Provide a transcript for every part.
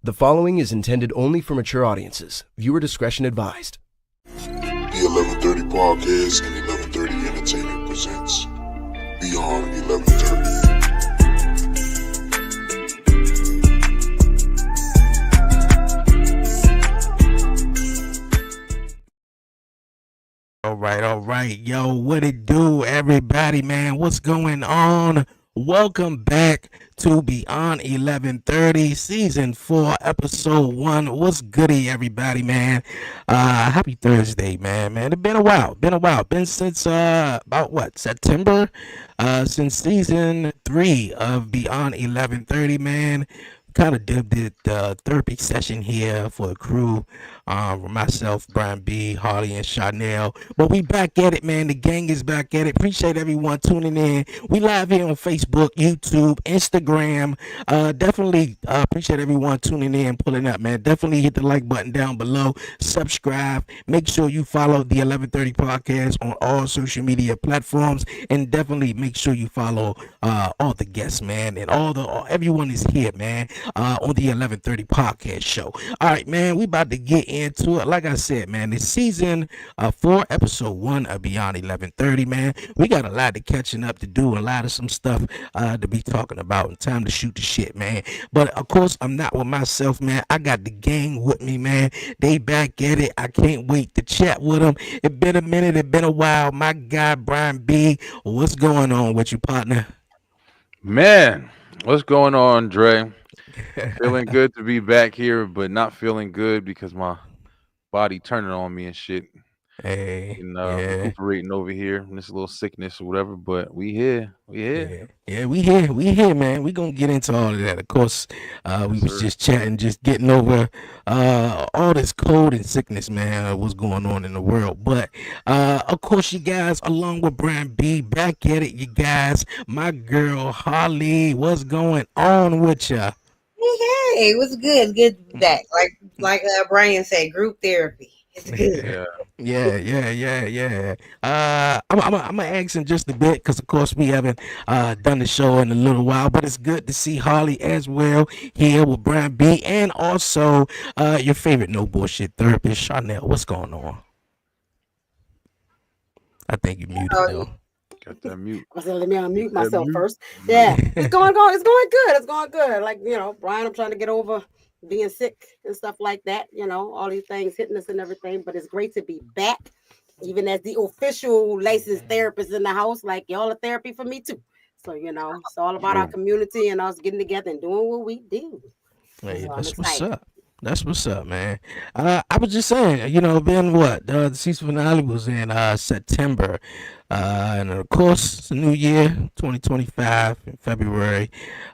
The following is intended only for mature audiences. Viewer discretion advised. The 1130 Podcast and 1130 Entertainment presents Beyond 1130. All right. Yo, what it do, everybody, man? What's going on? Welcome back to Beyond 1130, Season 4, Episode 1. What's goody, everybody, man? Happy Thursday, man. It's been a while. Been since, September? Since Season 3 of Beyond 1130, man. Kind of did the therapy session here for the crew, myself, Brian B, Harley, and Chanel. But we back at it, man. The gang is back at it. Appreciate everyone tuning in. We live here on Facebook, YouTube, Instagram. Definitely appreciate everyone tuning in, pulling up, man. Definitely hit the like button down below. Subscribe. Make sure you follow the 1130 Podcast on all social media platforms, and definitely make sure you follow all the guests, man, and everyone is here, man. On the 1130 Podcast show. All right, man, we about to get into it. Like I said, man, it's Season 4, Episode 1 of Beyond 1130, man. We got a lot of catching up to do, a lot of some stuff to be talking about, and time to shoot the shit, man. But, of course, I'm not with myself, man. I got the gang with me, man. They back at it. I can't wait to chat with them. It been a minute. It been a while. My guy, Brian B, what's going on with you, partner? Man, what's going on, Dre? Feeling good to be back here, but not feeling good because my body turning on me and shit. Hey, recuperating over here in this little sickness or whatever. But we here. We here, man. We gonna get into all of that. Of course, we was just chatting, just getting over all this cold and sickness, man. What's going on in the world? But of course, you guys, along with Brian B, back at it, you guys. My girl Harley, what's going on with ya? Hey, it was good. Good to be back. Like Brian said, group therapy. It's good. Yeah. I'm gonna ask in just a bit because, of course, we haven't done the show in a little while, but it's good to see Harley as well here with Brian B, and also your favorite no bullshit therapist, Chanel. What's going on? I think you muted though. Got that mute. I said, let me unmute myself first. Yeah, it's going good. It's going good. Like, Brian, I'm trying to get over being sick and stuff like that. All these things hitting us and everything. But it's great to be back, even as the official licensed therapist in the house. Like, y'all are therapy for me too. So, it's all about our community and us getting together and doing what we do. Hey, so that's what's up. That's what's up, man. I was just saying, then what? The season finale was in September. And of course, it's a new year, 2025, in February.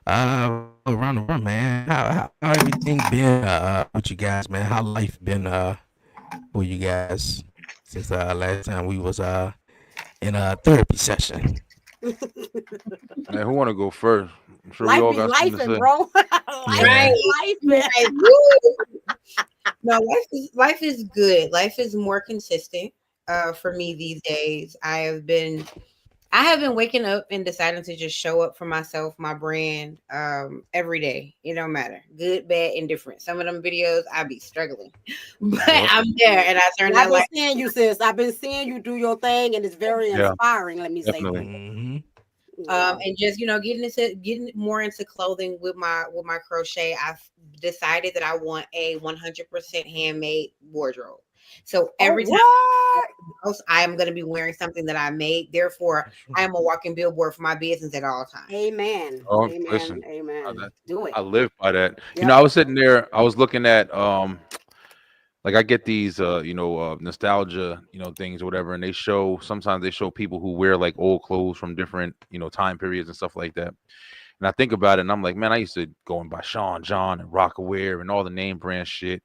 Around the world, man. How everything been with you guys, man? How life been for you guys since last time we was in a therapy session? Man, who want to go first? I'm sure life we all got life something to say. Bro. No, life is good. Life is more consistent for me these days. I have been waking up and deciding to just show up for myself, my brand, every day. It don't matter. Good, bad, indifferent. Some of them videos I be struggling. But I'm there and I turn that light. I've been seeing you, sis. I've been seeing you do your thing, and it's very inspiring, let me definitely. say. Mm-hmm. And just getting more into clothing with my crochet. I've decided that I want a 100% handmade wardrobe. So every time I am going to be wearing something that I made. Therefore, I am a walking billboard for my business at all times. Amen. Oh, Amen. listen, Amen. Do it. I live by that. Yep. I was sitting there. I was looking at like I get these nostalgia things or whatever, and sometimes they show people who wear like old clothes from different time periods and stuff like that. And I think about it, and I'm like, man, I used to go and buy Sean John and Rocawear and all the name brand shit.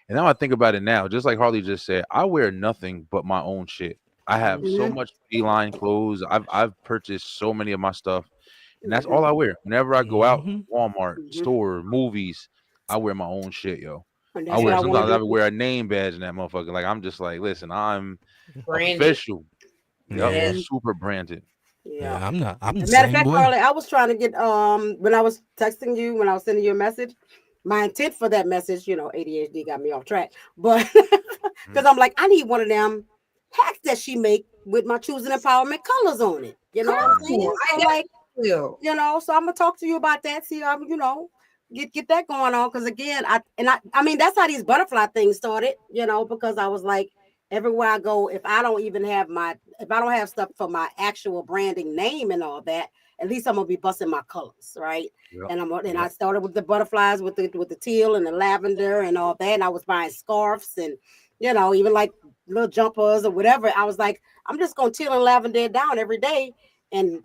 And now I think about it now, just like Harley just said, I wear nothing but my own shit. I have so much Beeline clothes. I've purchased so many of my stuff, and that's all I wear. Whenever I go out, Walmart, store, movies, I wear my own shit, yo. Sometimes I wear a name badge in that motherfucker. Like, I'm just like, listen, I'm branded. Official. Yep, super branded. Yeah, I'm the matter of fact, way. Carly, I was trying to get when I was texting you, when I was sending you a message, my intent for that message, ADHD got me off track, but because I'm like, I need one of them hats that she make with my choosing empowerment colors on it. You know what I'm saying? So like, so I'm gonna talk to you about that. See, get that going on. Because again, I mean, that's how these butterfly things started. Because I was like, everywhere I go, if I don't have stuff for my actual branding name and all that, at least I'm gonna be busting my colors, right? Yep. And I started with the butterflies with the teal and the lavender and all that. And I was buying scarves and even like little jumpers or whatever. I was like, I'm just gonna teal and lavender down every day and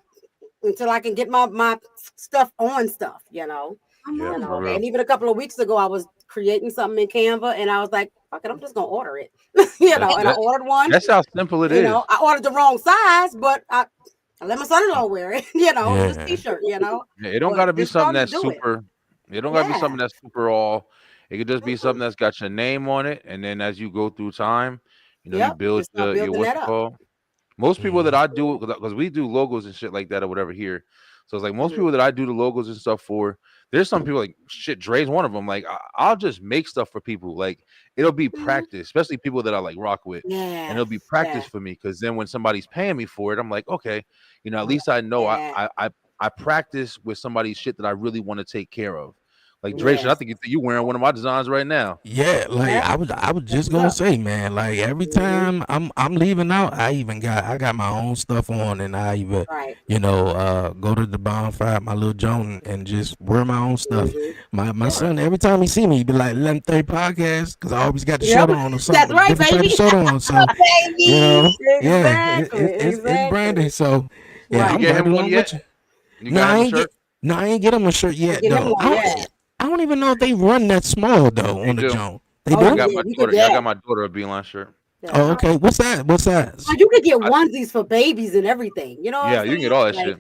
until I can get my stuff on stuff, And even a couple of weeks ago, I was creating something in Canva and I was like, fuck it, I'm just gonna order it. And I ordered one. That's how simple it is. I ordered the wrong size, but I let my son-in-law wear it, this t-shirt, It don't gotta be something that's super. It don't gotta be something that's super all. It could just be something that's got your name on it, and then as you go through time, you build your what's it called. Most people that I do, because we do logos and shit like that or whatever here. So it's like most people that I do the logos and stuff for, there's some people like shit. Dre's one of them. Like I'll just make stuff for people. Like it'll be practice, especially people that I like rock with, and it'll be practice for me. Because then when somebody's paying me for it, I'm like, okay, at least I know I practice with somebody's shit that I really want to take care of. Like Dre, I think you wearing one of my designs right now. Yeah, like I was just gonna say, man. Like every time I'm leaving out, I got my own stuff on, and I even go to the bonfire, my little joint, and just wear my own stuff. My son, every time he see me, he be like 11:30 podcast because I always got the shirt on or something. That's right, baby. Shirt on, so it's branded. So I'm branded along with you. No, I ain't get him a shirt yet though. I don't even know if they run that small though on the joint. They do. I got my daughter a Beeline shirt. Oh, okay. What's that? So you could get onesies for babies and everything. Yeah, you can get all that shit.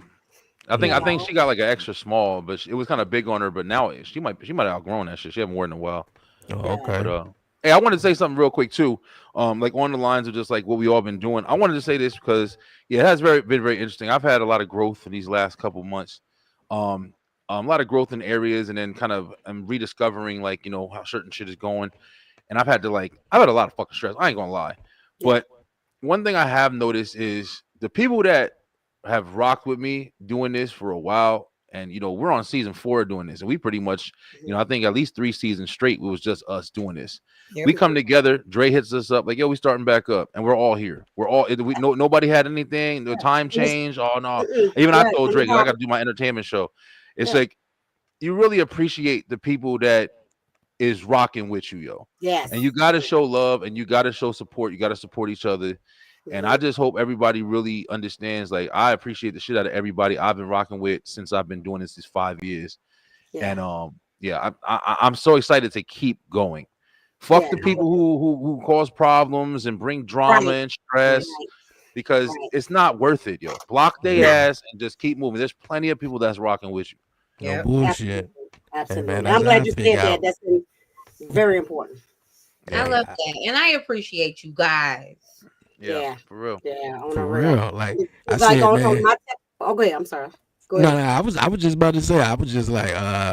I think she got like an extra small, but it was kind of big on her. But now she might have outgrown that shit. She haven't worn it in a while. Oh, okay. But, hey, I wanted to say something real quick too. Like on the lines of just like what we all been doing. I wanted to say this because it has been very interesting. I've had a lot of growth in these last couple months. A lot of growth in areas, and then kind of I'm rediscovering like how certain shit is going, and I've had a lot of fucking stress. I ain't gonna lie, but one thing I have noticed is the people that have rocked with me doing this for a while, and we're on season 4 doing this, and we pretty much I think at least 3 seasons straight it was just us doing this. We come together, Dre hits us up like, yo, we starting back up, and we're all here. Nobody had anything, the time change. Oh no, even I told Dre I got to do my entertainment show. It's like you really appreciate the people that is rocking with you, yo. Yes. And you got to show love, and you got to show support. You got to support each other. And I just hope everybody really understands. Like I appreciate the shit out of everybody I've been rocking with since I've been doing this 5 years. And I'm so excited to keep going. Fuck the people who cause problems and bring drama and stress. Because it's not worth it, yo. Block their ass and just keep moving. There's plenty of people that's rocking with you. No bullshit. Absolutely. Hey, man, I'm glad you said that. That's very important. I love that. And I appreciate you guys. Yeah. For real. Yeah. For real. Like I said, man. Go ahead. I'm sorry. No, I was just about to say, I was just like,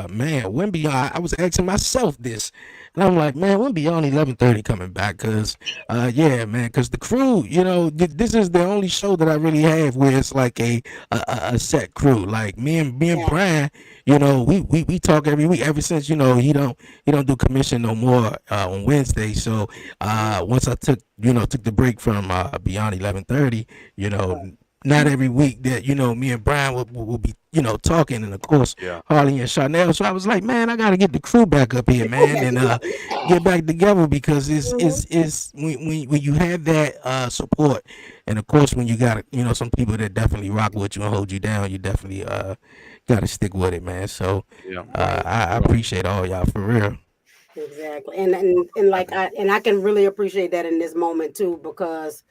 man, when Beyond, I was asking myself this, and I'm like, man, when Beyond 11:30 coming back? Cause, cause the crew, this is the only show that I really have where it's like a set crew. Like me and Brian, we talk every week ever since he don't do commission no more on Wednesday. So once I took the break from Beyond 11:30, not every week that me and Brian will be talking, and of course Harley and Chanel. So I was like, man, I gotta get the crew back up here, man, and get back together, because it's when you have that support, and of course when you got some people that definitely rock with you and hold you down, you definitely gotta stick with it, man. So I appreciate all y'all for real. Exactly, and like I can really appreciate that in this moment too, because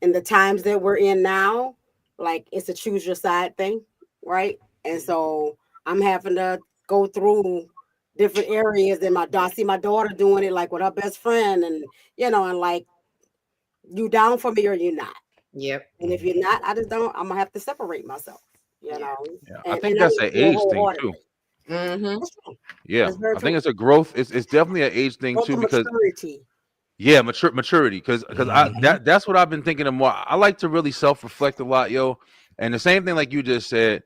in the times that we're in now, like it's a choose your side thing, right? And so I'm having to go through different areas, and I see my daughter doing it like with her best friend, and and like, you down for me or you not? Yep. And if you're not, I'm gonna have to separate myself. Yeah. I think that's an age thing too. Mm-hmm. Yeah, That's very I think true. it's a growth. It's definitely an age thing Growth too and because maturity. yeah, maturity. Because Mhm. that's what I've been thinking of more. I like to really self reflect a lot, yo. And the same thing like you just said,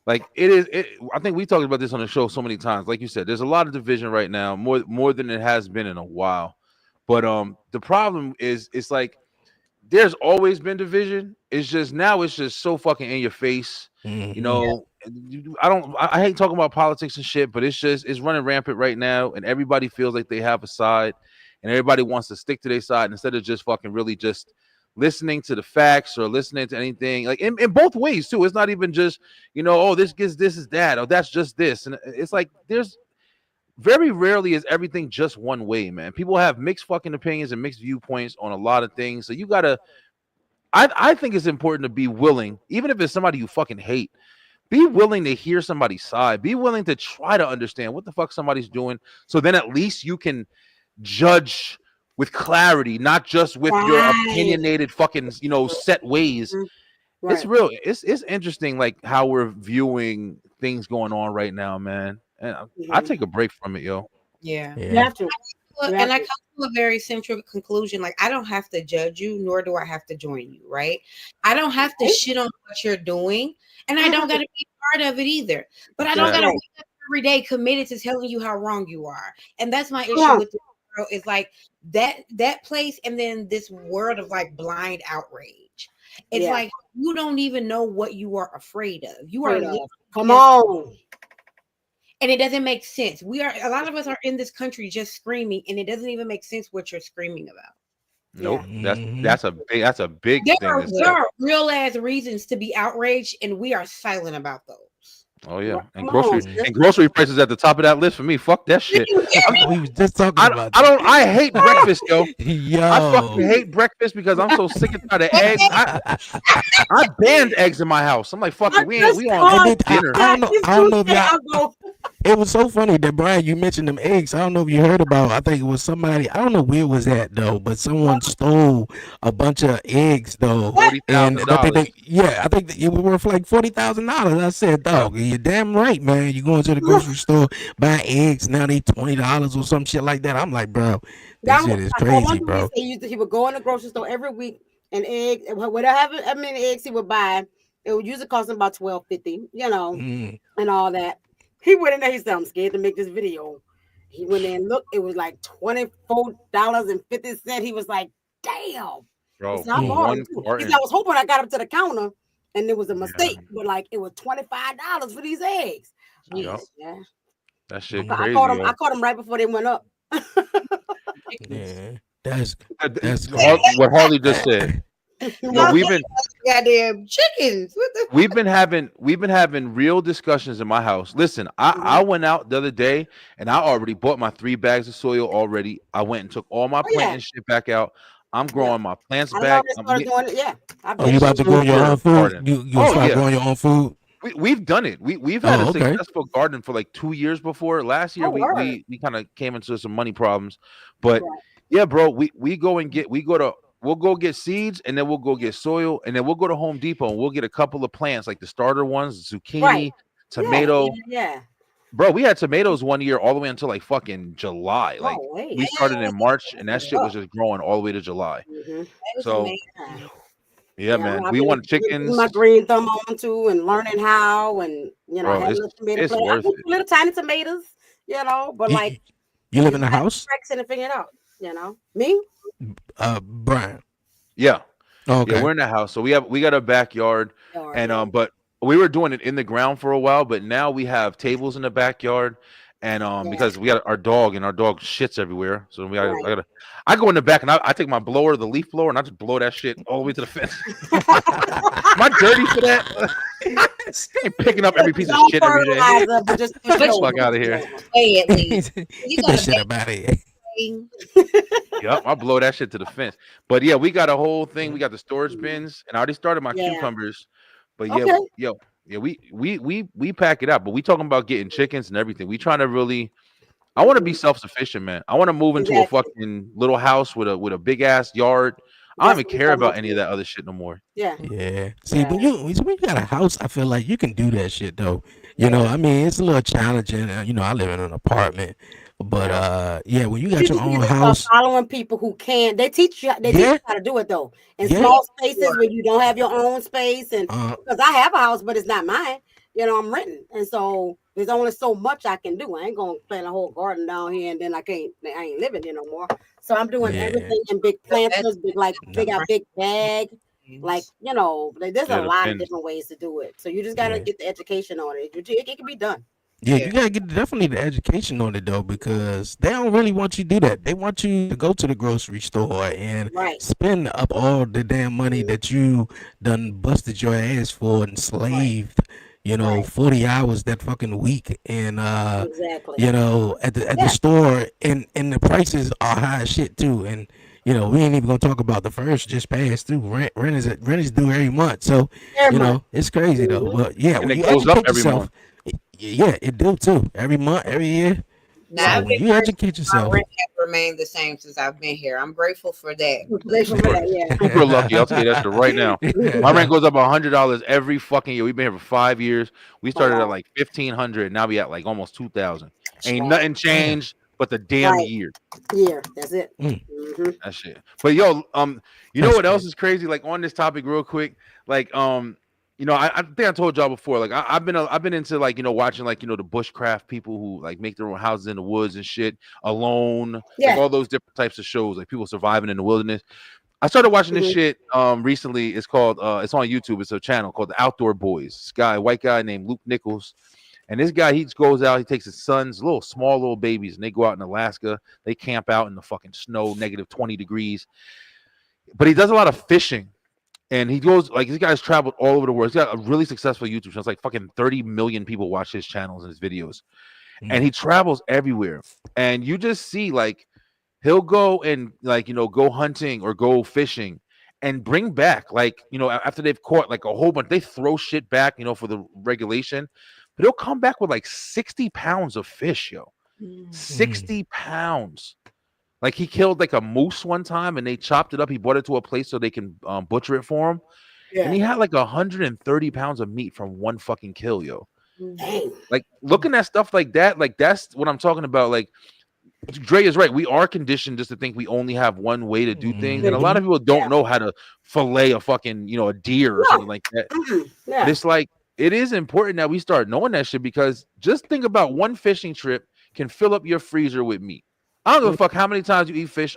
like I think we talked about this on the show so many times. Like you said, there's a lot of division right now, more than it has been in a while. But the problem is, it's like there's always been division. It's just now it's just so fucking in your face. You Mhm. know, I hate talking about politics and shit, but it's running rampant right now, and everybody feels like they have a side, and everybody wants to stick to their side instead of just fucking really just listening to the facts or listening to anything, like in both ways too. It's not even just, oh, this is that, or that's just this. And it's like there's very rarely is everything just one way, man. People have mixed fucking opinions and mixed viewpoints on a lot of things. So you gotta, I think it's important to be willing, even if it's somebody you fucking hate, be willing to hear somebody's side. Be willing to try to understand what the fuck somebody's doing. So then at least you can judge with clarity, not just with your Right. opinionated fucking, set ways. Right. It's real. It's interesting, like how we're viewing things going on right now, man. And I take a break from it, yo. Yeah. You Yeah. have to. And I come to a very central conclusion. Like, I don't have to judge you, nor do I have to join you, right? I don't have to shit on what you're doing, and I don't got to be part of it either. But I don't got to wake up every day committed to telling you how wrong you are. And that's my issue with this girl, is like that place, and then this world of like blind outrage. It's like you don't even know what you are afraid of. You are come on. And it doesn't make sense. A lot of us are in this country just screaming, and it doesn't even make sense what you're screaming about. Nope. Mhm. That's a big thing. There are real ass reasons to be outraged, and we are silent about those. Oh yeah, and Come grocery prices at the top of that list for me. Fuck that shit. We was just talking about I hate breakfast, yo. Yo. I fucking hate breakfast because I'm so sick and tired of eggs. I banned eggs in my house. I'm like, fuck it, we on dinner. I don't know if y'all. It was so funny that Brian, you mentioned them eggs. I don't know if you heard about. I think it was somebody. I don't know where it was at though, but someone stole a bunch of eggs though. And I think it was worth like $40,000. I said, dog, you're damn right, man. You going to the grocery store, buy eggs, now they $20 or some shit like that. I'm like, bro, this shit is crazy, bro. He would go in the grocery store every week and eggs, whatever how many eggs he would buy, it would usually cost him about $12.50, and all that. He went in there. He said, "I'm scared to make this video." He went in and looked. It was like $24.50. He was like, "Damn, bro." He said, I was hoping I got up to the counter and it was a mistake, but like it was $25 for these eggs. Yep. Yeah, that shit I crazy. caught them right before they went up. Yeah, that's what Harley just said. We've been goddamn chickens. We've been having real discussions in my house. Listen, I went out the other day and I already bought my 3 bags of soil already. I went and took all my planting shit back out. I'm growing my plants back. Oh, you about to grow your own food? You start growing your own food? We've done it. We've had a successful garden for like 2 years before. Last year we kind of came into some money problems, but yeah, bro, we'll go get seeds, and then we'll go get soil, and then we'll go to Home Depot and we'll get a couple of plants, like the starter ones, zucchini, tomato. Yeah. Bro, we had tomatoes one year all the way until like fucking July. Like we started in March, and that shit was just growing all the way to July. So yeah, man, we want chickens. My green thumb on too, and learning how, and bro, it's worth it. Little tiny tomatoes, but like you live in a house and figure it out. Me. Brian. Yeah. Okay. Yeah, we're in the house, so we got a backyard, and but we were doing it in the ground for a while, but now we have tables in the backyard, and because we got our dog, and our dog shits everywhere, so I go in the back and I take my blower, the leaf blower, and I just blow that shit all the way to the fence. Am I dirty for that? Ain't picking up every piece of shit every day. Get the fuck out of here. Get that shit up out of here. Yep, I'll blow that shit to the fence. But yeah, we got a whole thing. We got the storage bins, and I already started my cucumbers. But we pack it out. But we talking about getting chickens and everything. We trying to really. I want to be self-sufficient, man. I want to move into a fucking little house with a big ass yard. I don't That's even what we care talking about about any of too. that other shit no more. Yeah, Yeah. See, yeah, when you got a house, I feel like you can do that shit though. You know, yeah. I mean, it's a little challenging. You know, I live in an apartment, but Yeah. yeah, when you You got your just need own to start house, following people who can. They teach you. They teach yeah, you how to do it though in yeah, small spaces where you don't have your own space. And uh, because I have a house, but it's not mine. You know, I'm renting, and so there's only so much I can do. I ain't gonna plant a whole garden down here, and then I ain't living here no more. So I'm doing yeah, everything in big planters, no, got big bag. Like, there's a Yeah, the lot of pins. different ways to do it. So you just gotta yeah. get the education on it. It can be done. Yeah, Yeah. you gotta get definitely the education on it though, because they don't really want you to do that. They want you to go to the grocery store and Right. spend up all the damn money that you done busted your ass for and slaved, Right. 40 hours that fucking week, and Exactly. at the Yeah. store, and the prices are high as shit too, and we ain't even gonna talk about the first just passed through. Rent is due every month, so Every month. it's crazy though. Mhm. But yeah, And when it you goes up educate every yourself. month. Yeah, it do too. Every month, every year. Now, So I've when been you grateful educate my yourself, rent has remained the same since I've been here. I'm grateful for that. Grateful for that, yeah. Super lucky. I'll tell you that shit right now. My rent goes up $100 every fucking year. We've been here for 5 years. We Oh, started at wow. like 1,500. Now we at like almost 2,000. Ain't Wow. nothing Damn. changed but the damn Right. year. Yeah, that's it. Mm. Hmm. That shit. But yo, you know That's what else crazy. is crazy? Like on this topic, real quick. Like, I think I told y'all before. Like, I've been into like watching like the bushcraft people who like make their own houses in the woods and shit alone. Like Yeah. all those different types of shows, like people surviving in the wilderness. I started watching this Mhm. shit recently. It's called it's on YouTube. It's a channel called The Outdoor Boys. This guy, white guy named Luke Nichols. And this guy, he just goes out, he takes his sons, small babies, and they go out in Alaska. They camp out in the fucking snow, negative 20 degrees. But he does a lot of fishing. And he goes, like, this guy's traveled all over the world. He's got a really successful YouTube channel. It's like fucking 30 million people watch his channels and his videos. And he travels everywhere. And you just see, like, he'll go and, like, go hunting or go fishing and bring back, like, after they've caught, like, a whole bunch, they throw shit back, for the regulation. But he'll come back with, like, 60 pounds of fish, yo. 60 pounds. Like, he killed, like, a moose one time, and they chopped it up. He brought it to a place so they can butcher it for him. Yeah. And he had, like, 130 pounds of meat from one fucking kill, yo. Dang. Like, looking at stuff like that, like, that's what I'm talking about. Like, Dre is right. We are conditioned just to think we only have one way to do things. And a lot of people don't know how to fillet a fucking, a deer or something like that. Mhm. But Yeah. it's like, it is important that we start knowing that shit, because just think about one fishing trip can fill up your freezer with meat. I don't give a fuck how many times you eat fish.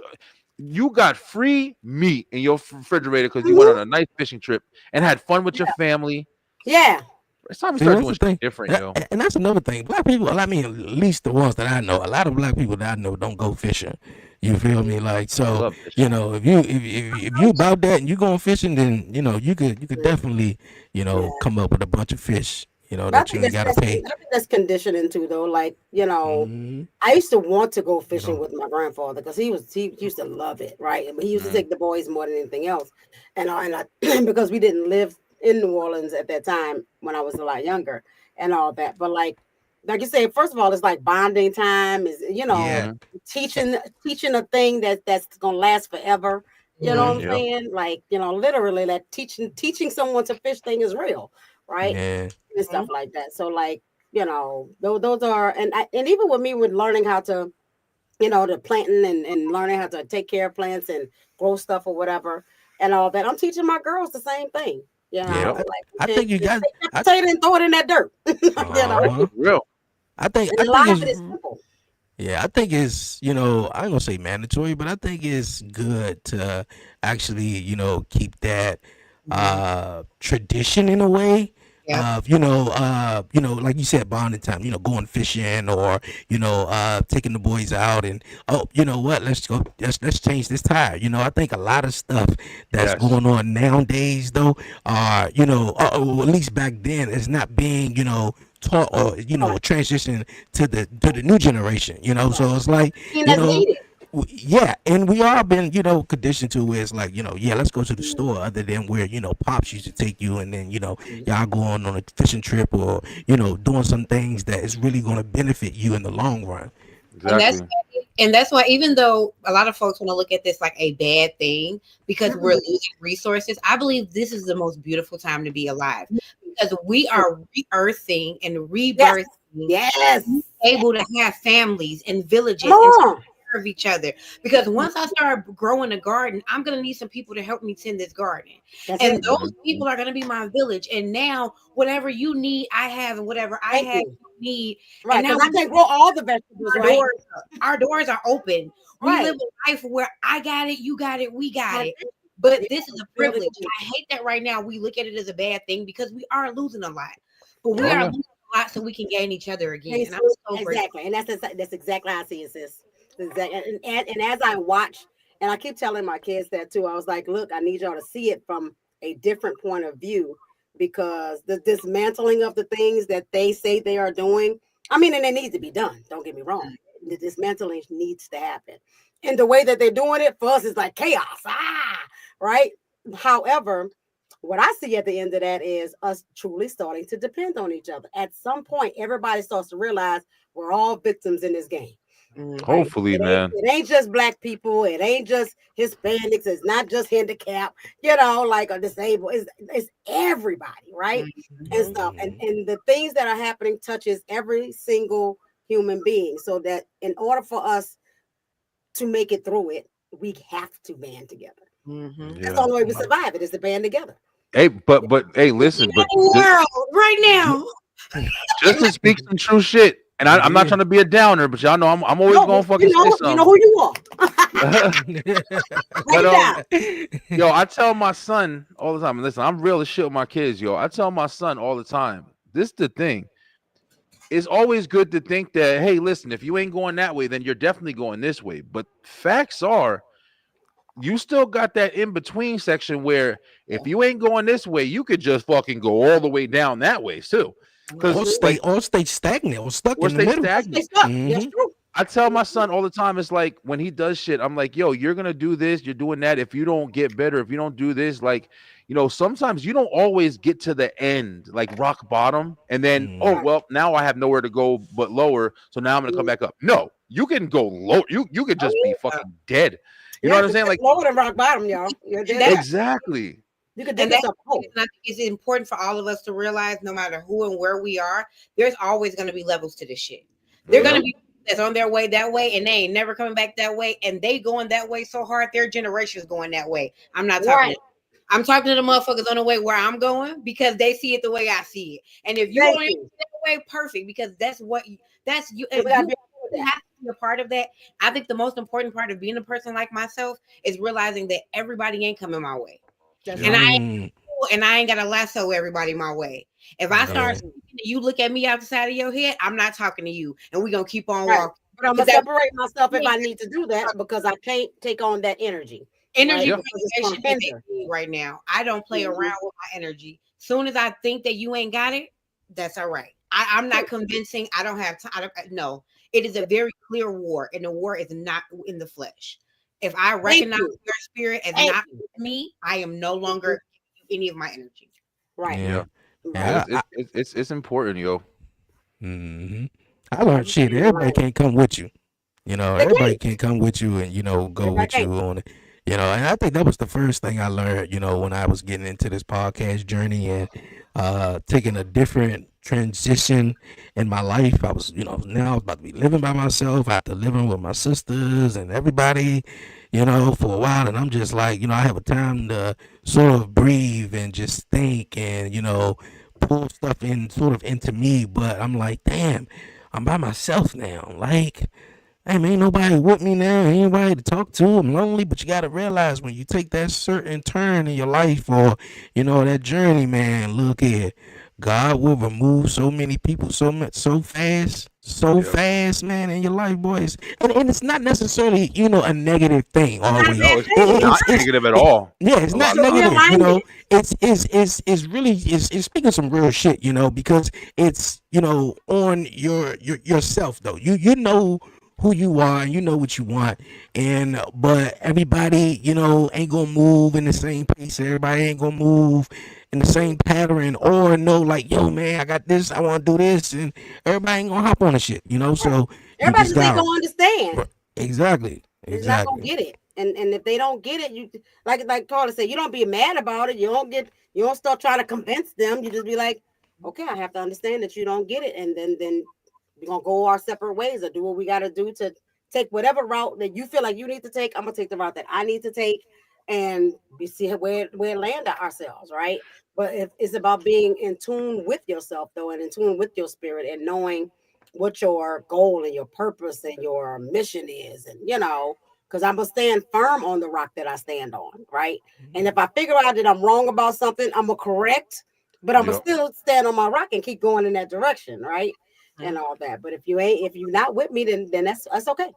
You got free meat in your refrigerator because you went on a nice fishing trip and had fun with your family. Yeah. It's time we See, start that's doing the thing. shit different, yo. And that's another thing. Black people, I mean, at least the ones that I know, a lot of black people that I know don't go fishing. You feel me? Like, I so, love fishing. if you about that and you going fishing, then you could definitely come up with a bunch of fish. But I That you think ain't gotta pay. I think that's conditioning too, though. Like, Mhm. I used to want to go fishing with my grandfather because he used to love it, right? But he used to take the boys more than anything else, and I because we didn't live in New Orleans at that time when I was a lot younger and all that. But like you say, first of all, it's like bonding time. Is Yeah. teaching a thing that's gonna last forever. You know what I'm Yeah. saying? Like literally, that teaching someone to fish thing is real, right? Yeah. And stuff like that. So like, those are, and even with me with learning how to, the planting and learning how to take care of plants and grow stuff or whatever and all that. I'm teaching my girls the same thing. Yeah. Like, I think you got. take that potato and throw it in that dirt. Uh-huh. Real. I think And a lot of it's it is simple. Yeah, I think it's, I ain't gonna say mandatory, but I think it's good to actually, keep that tradition in a way Yeah. of, like you said, bonding time, going fishing or, taking the boys out and, oh, you know what, let's change this tire. I think a lot of stuff that's Yes. going on nowadays though are, or at least back then, it's not being, taught or transition to the new generation, so it's like, And that's needed. yeah, and we all been, conditioned to where it's like, yeah, let's go to the store, other than where, pops used to take you, and then, y'all going on a fishing trip or, doing some things that is really going to benefit you in the long run. And that's Exactly. And that's why, even though a lot of folks want to look at this like a bad thing because we're losing resources, I believe this is the most beautiful time to be alive because we are re-earthing and rebirthing. Yes. Able to have families and villages and serve each other. Because once I start growing a garden, I'm going to need some people to help me tend this garden. And those people are going to be my village. And now, whatever you need, I have, and whatever I have, you need. Right. And now I can grow all the vegetables. Our doors are open. We live a life where I got it, you got it, we got it. But this is a privilege. I hate that right now we look at it as a bad thing because we are losing a lot. But we are losing a lot so we can gain each other again. And I'm so exactly. And that's exactly how I see it, sis. Exactly. And as I watch, and I keep telling my kids that too, I was like, look, I need y'all to see it from a different point of view because the dismantling of the things that they say they are doing, I mean, and it needs to be done. Don't get me wrong. The dismantling needs to happen. And the way that they're doing it for us is like chaos. Right? However, what I see at the end of that is us truly starting to depend on each other. At some point, everybody starts to realize we're all victims in this game. Hopefully, man. It ain't just black people. It ain't just Hispanics. It's not just handicapped, like a disabled. It's everybody, right? And stuff. And the things that are happening touches every single human being. So that in order for us to make it through it, we have to band together. That's the only way we survive it is to band together. Hey, but hey, listen, but right now, just to speak some true shit. And I'm not trying to be a downer, but y'all know I'm always gonna fucking say something. You know who you are. But yo, I tell my son all the time. And listen, I'm real as shit with my kids, yo. I tell my son all the time. This is the thing. It's always good to think that, hey, listen, if you ain't going that way, then you're definitely going this way. But facts are, you still got that in between section where if you ain't going this way, you could just fucking go all the way down that way too. Or stay stagnant or stuck in the middle. That's true. I tell my son all the time, it's like when he does shit, I'm like, yo, you're gonna do this, you're doing that. If you don't get better, if you don't do this, like, sometimes you don't always get to the end, like rock bottom, and then well, now I have nowhere to go but lower, so now I'm gonna come back up. No, you can go low. You could just be fucking dead. You know what I'm saying? Like lower than rock bottom, y'all. You're dead. Exactly. And I think it's important for all of us to realize no matter who and where we are, there's always going to be levels to this shit. They're going to be that's on their way that way and they ain't never coming back that way. And they going that way so hard, their generation's going that way. I'm not talking. I'm talking to the motherfuckers on the way where I'm going because they see it the way I see it. And if you want to that way, perfect, because that's you. If you have to be a part of that. I think the most important part of being a person like myself is realizing that everybody ain't coming my way. And I ain't gotta lasso everybody my way. If I start speaking and you look at me out the side of your head, I'm not talking to you, and we're gonna keep on walking. But I'm gonna separate myself if I need to do that because I can't take on that energy. Right now, I don't play around with my energy. Soon as I think that you ain't got it, that's all right. I'm not convincing. I don't have time. No, it is a very clear war, and the war is not in the flesh. If I recognize your spirit as not me, I am no longer any of my energy. Right. Yeah. It's important, yo. I learned shit. Everybody can't come with you. Everybody can't come with you and go with you on it. And I think that was the first thing I learned, when I was getting into this podcast journey and taking a different transition in my life. I was, now I was about to be living by myself after living with my sisters and everybody, for a while. And I'm just like, I have a time to sort of breathe and just think and, pull stuff in sort of into me. But I'm like, damn, I'm by myself now. Like, hey, man, ain't nobody with me now. Ain't nobody to talk to. I'm lonely, but you got to realize when you take that certain turn in your life or, that journey, man, look here. God will remove so many people so fast, man, in your life, boys. And it's not necessarily, a negative thing always. No, it's not negative at all. Yeah, it's not negative, It's really speaking some real shit, because it's, on yourself though. You know who you are and you know what you want, but everybody ain't gonna move in the same pace. Everybody ain't gonna move in the same pattern or know like, yo, man, I got this, I want to do this, and everybody ain't gonna hop on the shit, so everybody just ain't gonna understand. Exactly. They're not gonna get it. And if they don't get it, you like Carla said, you don't be mad about it. You don't start trying to convince them. You just be like, okay, I have to understand that you don't get it, and then we're gonna go our separate ways or do what we gotta do to take whatever route that you feel like you need to take. I'm gonna take the route that I need to take, and we see where land ourselves, right? But if it's about being in tune with yourself though, and in tune with your spirit, and knowing what your goal and your purpose and your mission is, and because I'm gonna stand firm on the rock that I stand on, right? And if I figure out that I'm wrong about something, I'm gonna correct, but I'm gonna still stand on my rock and keep going in that direction, right? And all that. But if you're not with me, then that's okay.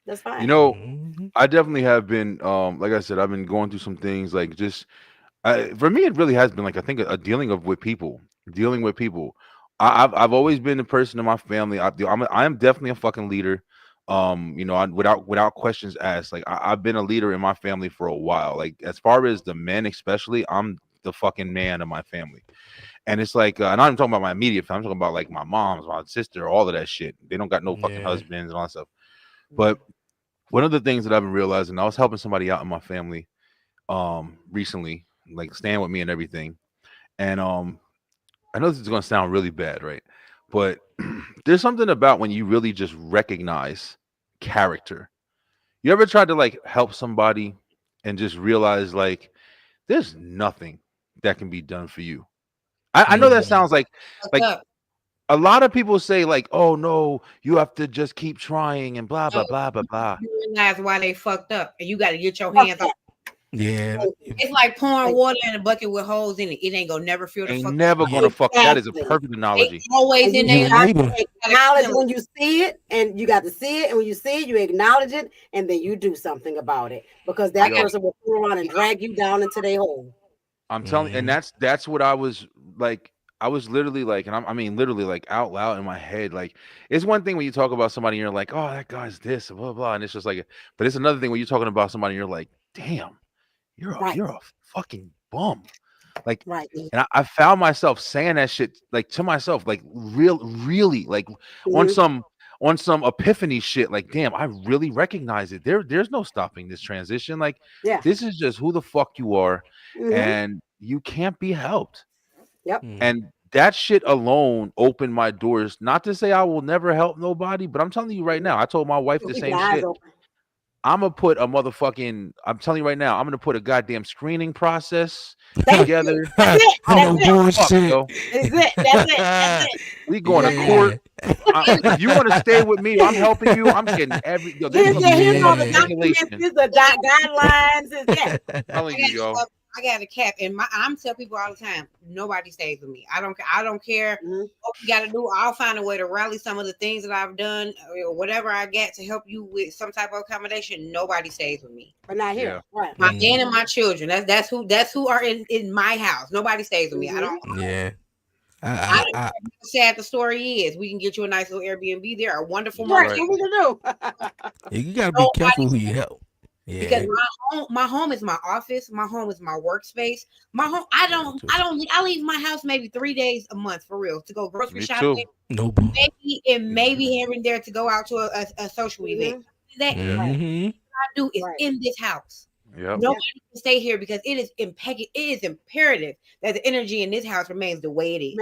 That's fine. You know, I definitely have been, like I said, I've been going through some things like just, for me, it really has been like, I think a dealing with people. I've always been the person in my family. I am definitely a fucking leader. Without questions asked, like I've been a leader in my family for a while. Like as far as the men, especially, I'm the fucking man of my family. And it's like, and I'm talking about my immediate family. I'm talking about like my mom's, my sister, all of that shit. They don't got no fucking husbands and all that stuff. But one of the things that I've been realizing, I was helping somebody out in my family recently, like staying with me and everything. And I know this is going to sound really bad, right? But there's something about when you really just recognize character. You ever tried to like help somebody and just realize like there's nothing that can be done for you? I know that sounds like a lot of people say like, oh no, you have to just keep trying and blah blah blah blah blah. You realize why they fucked up, and you got to get your hands off. Yeah, it's like pouring water in a bucket with holes in it. It ain't gonna never feel the ain't fuck. Never gonna fuck. That is a perfect analogy. It's always in there. Acknowledge when you see it, and you got to see it. And when you see it, you acknowledge it, and then you do something about it, because that person will turn around and drag you down into their hole. I'm telling you, and that's what I was like. I was literally like, and I mean literally like out loud in my head. Like, it's one thing when you talk about somebody and you're like, oh, that guy's this, blah blah, and it's just like, but it's another thing when you're talking about somebody and you're like, damn, you're a fucking bum. Like, and I found myself saying that shit like to myself, like really like on some epiphany shit. Like, damn, I really recognize it. There's no stopping this transition. Like, this is just who the fuck you are, and you can't be helped. Yep. And that shit alone opened my doors. Not to say I will never help nobody, but I'm telling you right now, I told my wife the same shit. I'm gonna put I'm telling you right now, I'm gonna put a goddamn screening process together. That's it. We going to court. If you want to stay with me, I'm helping you. I'm getting every. Here's all the documents, the guidelines. I'm telling you, yo. I got a cap, and I'm telling people all the time, nobody stays with me. I don't care what you got to do. I'll find a way to rally some of the things that I've done or whatever I get to help you with some type of accommodation. Nobody stays with me, but not here. Right. My aunt and my children. That's who are in my house. Nobody stays with me. I don't. Yeah. I sad the story is. We can get you a nice little Airbnb. There are wonderful markets. What we can do. You gotta be careful who you help. Yeah. Because my home is my office. My home is my workspace. My home. I leave my house maybe 3 days a month for real to go grocery shopping. Maybe here and there to go out to a social event. That I do is in this house. Yep. Nobody can stay here because it is imperative that the energy in this house remains the way it is.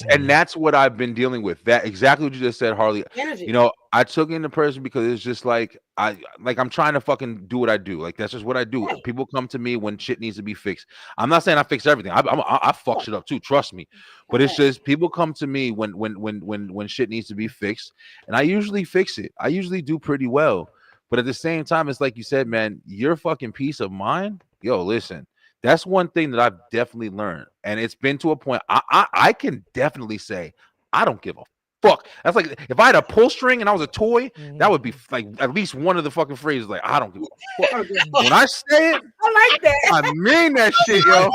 And that's what I've been dealing with. That exactly what you just said, Harley. Energy. You know, I took in the person because it's just like I'm trying to fucking do what I do. Like that's just what I do. Right. People come to me when shit needs to be fixed. I'm not saying I fix everything. I fuck shit up too. Trust me. But it's just people come to me when shit needs to be fixed, and I usually fix it. I usually do pretty well. But at the same time, it's like you said, man, your fucking peace of mind. Yo, listen, that's one thing that I've definitely learned. And it's been to a point I can definitely say, I don't give a fuck. That's like if I had a pull string and I was a toy, that would be like at least one of the fucking phrases, like, I don't give a fuck. When I say it, I like that. I mean that shit, yo.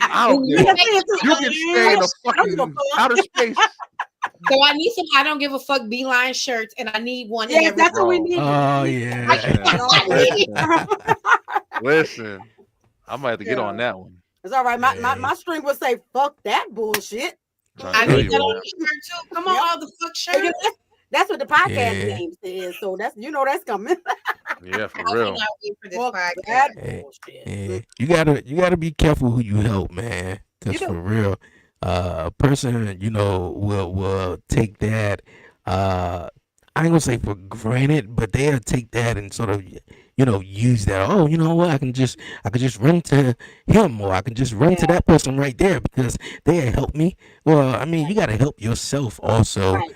I don't give a fuck. You can stay in a fucking outer space. So I need some I don't give a fuck beeline shirts, and I need one. Yeah, that's what we need. Oh yeah. Listen, I might have to get on that one. It's all right. My string would say, "Fuck that bullshit." I need that on the shirt too. Come on, all the fuck shirts. That's what the podcast Yeah. name is. So that's that's coming. Yeah, for I real. cannot wait for this Fuck podcast. that Hey, bullshit. yeah, you gotta be careful who you help, man. You Cause do. for real, a person, will take that. I ain't gonna say for granted, but they'll take that and sort of, use that. Oh, you know what? I can just run to him, or I can just run to that person right there because they help me. Well, I mean, you gotta help yourself also, Right.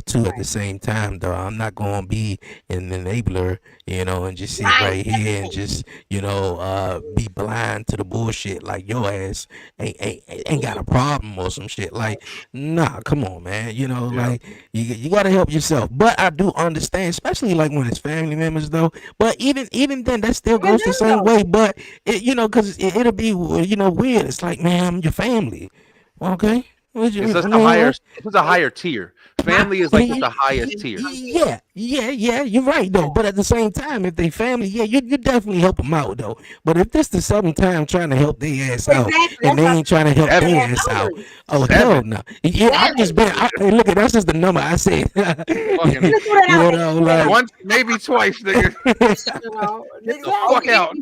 too at the Right. same time. Though I'm not gonna be an enabler, and just sit Right. right here and just, be blind to the bullshit like your ass ain't got a problem or some shit. Like, nah, come on, man. Like you gotta help yourself. But I do understand, especially like when it's family members though. But even then, that still Even goes the then, same though. way. But because it'll be weird. It's like, man, I'm your family. Okay. It's just a higher. It's just a higher tier. Family is like just the highest tier. Yeah, you're right though. But at the same time, if they family, yeah, you definitely help them out though. But if this the seventh time trying to help their ass out, Exactly. and they That's ain't trying to help Seven. their ass out, oh Seven. hell no. Yeah, I've just been. Hey, look, that's just the number I said. Fucking Let's do that out. like, once, maybe twice, nigga. Exactly. Fuck out.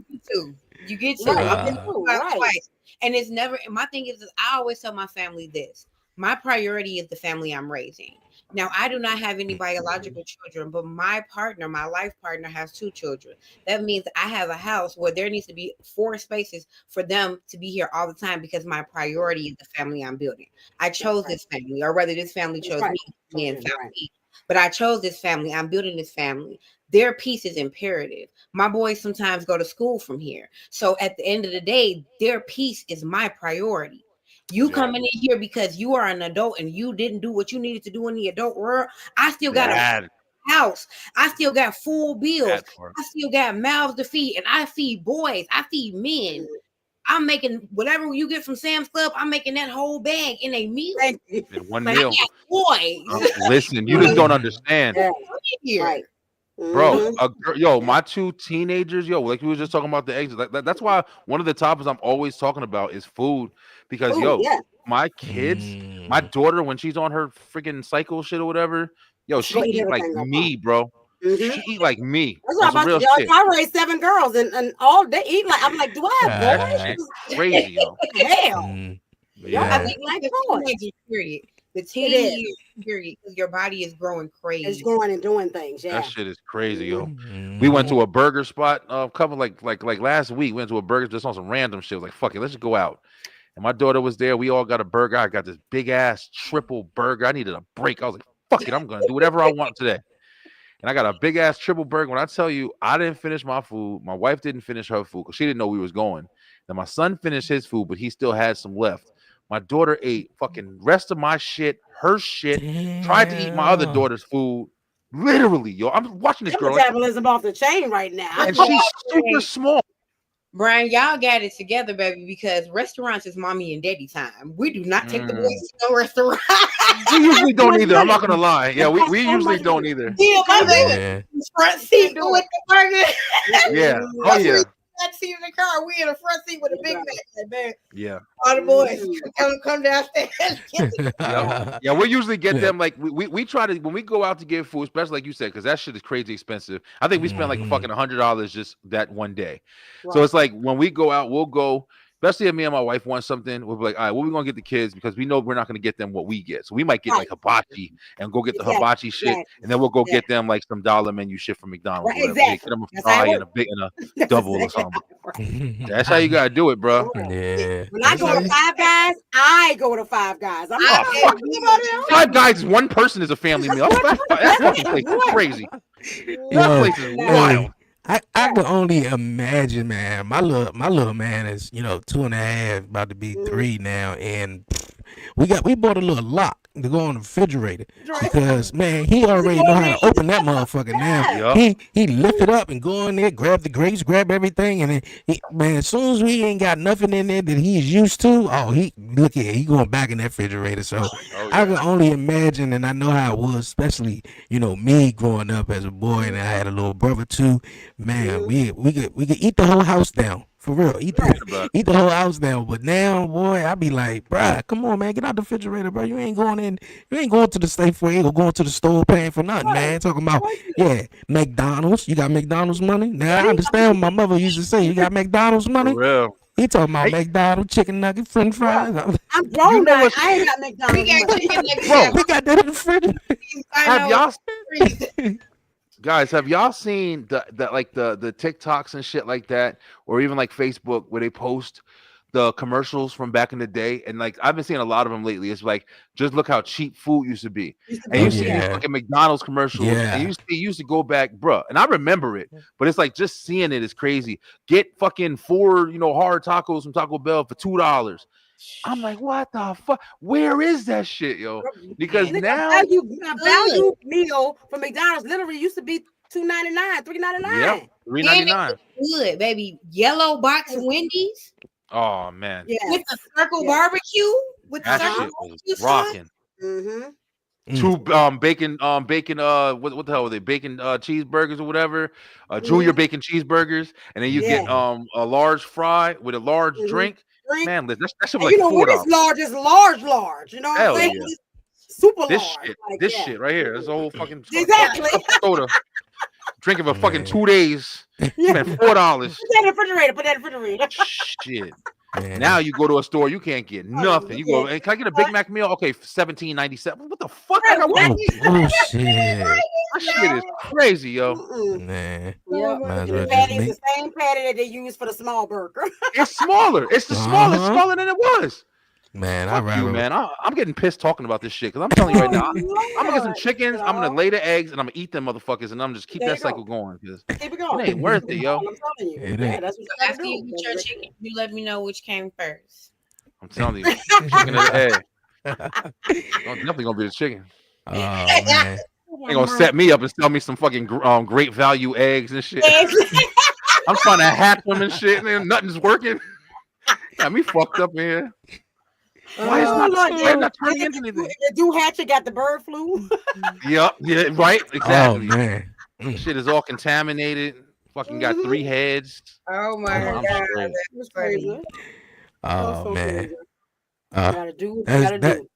You get to. Right. I've been Right. twice. And it's never, my thing is I always tell my family this. My priority is the family I'm raising. Now, I do not have any biological children, but my partner, my life partner, has 2 children. That means I have a house where there needs to be 4 spaces for them to be here all the time because my priority is the family I'm building. I chose this family, or rather, this family chose me and found me. But I chose this family. I'm building this family. Their peace is imperative. My boys sometimes go to school from here. So at the end of the day, their peace is my priority. You coming in here because you are an adult and you didn't do what you needed to do in the adult world. I still got a house. I still got full bills. I still got mouths to feed, and I feed boys. I feed men. I'm making whatever you get from Sam's Club. I'm making that whole bag in a meal. In one Like, meal. I got boys. Listen, you just don't understand. Yeah. Right. Bro, my 2 teenagers, like we were just talking about the eggs. That's why one of the topics I'm always talking about is food, because my kids, my daughter, when she's on her freaking cycle shit or whatever, she eat like me, bro. She eat like me. That's what I'm about to y'all. I raised 7 girls, and all they eat like. I'm like, do I have boys? Crazy, yo. Hell. I think like the teenager period. The teenage period, because your body is growing crazy. It's growing and doing things. Yeah, that shit is crazy, yo. We went to a burger spot a couple like last week. We went to a burger just on some random shit. Like, fuck it, let's just go out. And my daughter was there. We all got a burger. I got this big ass triple burger. I needed a break. I was like, fuck it, I'm gonna do whatever I want today. And I got a big ass triple burger. When I tell you, I didn't finish my food. My wife didn't finish her food because she didn't know we was going. Then my son finished his food, but he still had some left. My daughter ate fucking rest of my shit, her shit, tried to eat my other daughter's food. Literally, yo. I'm watching this girl. Metabolism off the chain right now. And she's super small. Brian, y'all got it together, baby, because restaurants is mommy and daddy time. We do not take the boys to no restaurant. We usually don't either. I'm not gonna lie. Yeah, we usually don't either. Yeah, my baby. Front seat with the burger. Yeah. Oh yeah. Back seat in the car. We in the front seat with a big Mac. Like, man, yeah. All the boys come downstairs. Yeah, we usually get them like we try to when we go out to get food, especially like you said, because that shit is crazy expensive. I think we spent like fucking $100 just that one day. Right. So it's like when we go out, we'll go. Especially if me and my wife want something, we'll be like, all right, what are we gonna get the kids? Because we know we're not gonna get them what we get. So we might get like hibachi and go get the hibachi shit, and then we'll go get them like some dollar menu shit from McDonald's. Right, exactly. Get them a fry and a double or something. That's how you gotta do it, bro. Yeah. When I go to Five Guys, I go to Five Guys. I'm not Five Guys, one person is a family meal. That fucking place is crazy. That place is wild. I can only imagine, man. My little man is 2.5, about to be 3 now, and we bought a little lock to go on the refrigerator because man, he already know how to open that motherfucker now. He lift it up and go in there, grab the grapes, grab everything, and then as soon as we ain't got nothing in there that he's used to, he going back in that refrigerator. So I can only imagine, and I know how it was, especially me growing up as a boy, and I had a little brother too. Man, we could eat the whole house down For real. Eat the whole house down. But now, boy, I be like, bruh, come on, man. Get out the refrigerator, bro. You ain't going to the state for it. You going to the store paying for nothing, man. Talking about, McDonald's. You got McDonald's money? Now, I understand what my mother used to say. You got McDonald's money? For real. He talking about McDonald's, chicken nugget, french fries. I'm grown now. I ain't got McDonald's money. Bro, we got that in the refrigerator. Have y'all guys, have y'all seen the TikToks and shit like that, or even like Facebook where they post the commercials from back in the day? And like I've been seeing a lot of them lately. It's like, just look how cheap food used to be. And you see these fucking McDonald's commercials, and you used to go back, bruh. And I remember it, but it's like just seeing it is crazy. Get fucking 4, hard tacos from Taco Bell for $2. I'm like, what the fuck? Where is that shit, yo? Because now a value meal from McDonald's literally used to be $2.99, $3.99. Yeah, $3.99. Good, baby. Yellow box Wendy's. Oh man. Yeah. With the circle barbecue. With that the shit was rocking. Mm-hmm. 2 bacon, what the hell were they? Bacon cheeseburgers or whatever. Junior bacon cheeseburgers, and then you get a large fry with a large drink. Man, that shit was like $4. What is large is large. You know what I'm saying? Yeah. Super this large. Shit, shit right here. This whole fucking exactly. soda. Drinking for fucking 2 days. Spent $4. Put that in the refrigerator. Shit. Man. Now you go to a store, you can't get nothing. You go, hey, can I get a Big Mac meal? Okay, $17.97. What the fuck? I got shit. That shit is crazy, yo. Man. Patty is the same patty that they use for the small burger. It's smaller. It's the smallest, smaller than it was. Man, I'm getting pissed talking about this shit because I'm telling you right now, I'm gonna get some chickens, I'm gonna lay the eggs, and I'm gonna eat them motherfuckers, and I'm just keep that cycle going because it ain't worth it, yo. I'm telling you. That's what after you eat your chicken, you let me know which came first. I'm telling you, chicken and egg. Definitely gonna be the chicken. Oh man. They gonna set me up and sell me some fucking great value eggs and shit. I'm trying to hack them and shit, and nothing's working. Got me fucked up in here. Why is not turning into anything? The do hatchet got the bird flu. Yeah, right, exactly. Oh man, shit is all contaminated. Fucking got 3 heads. Oh my god, that was crazy. Oh man, you gotta do what you gotta do.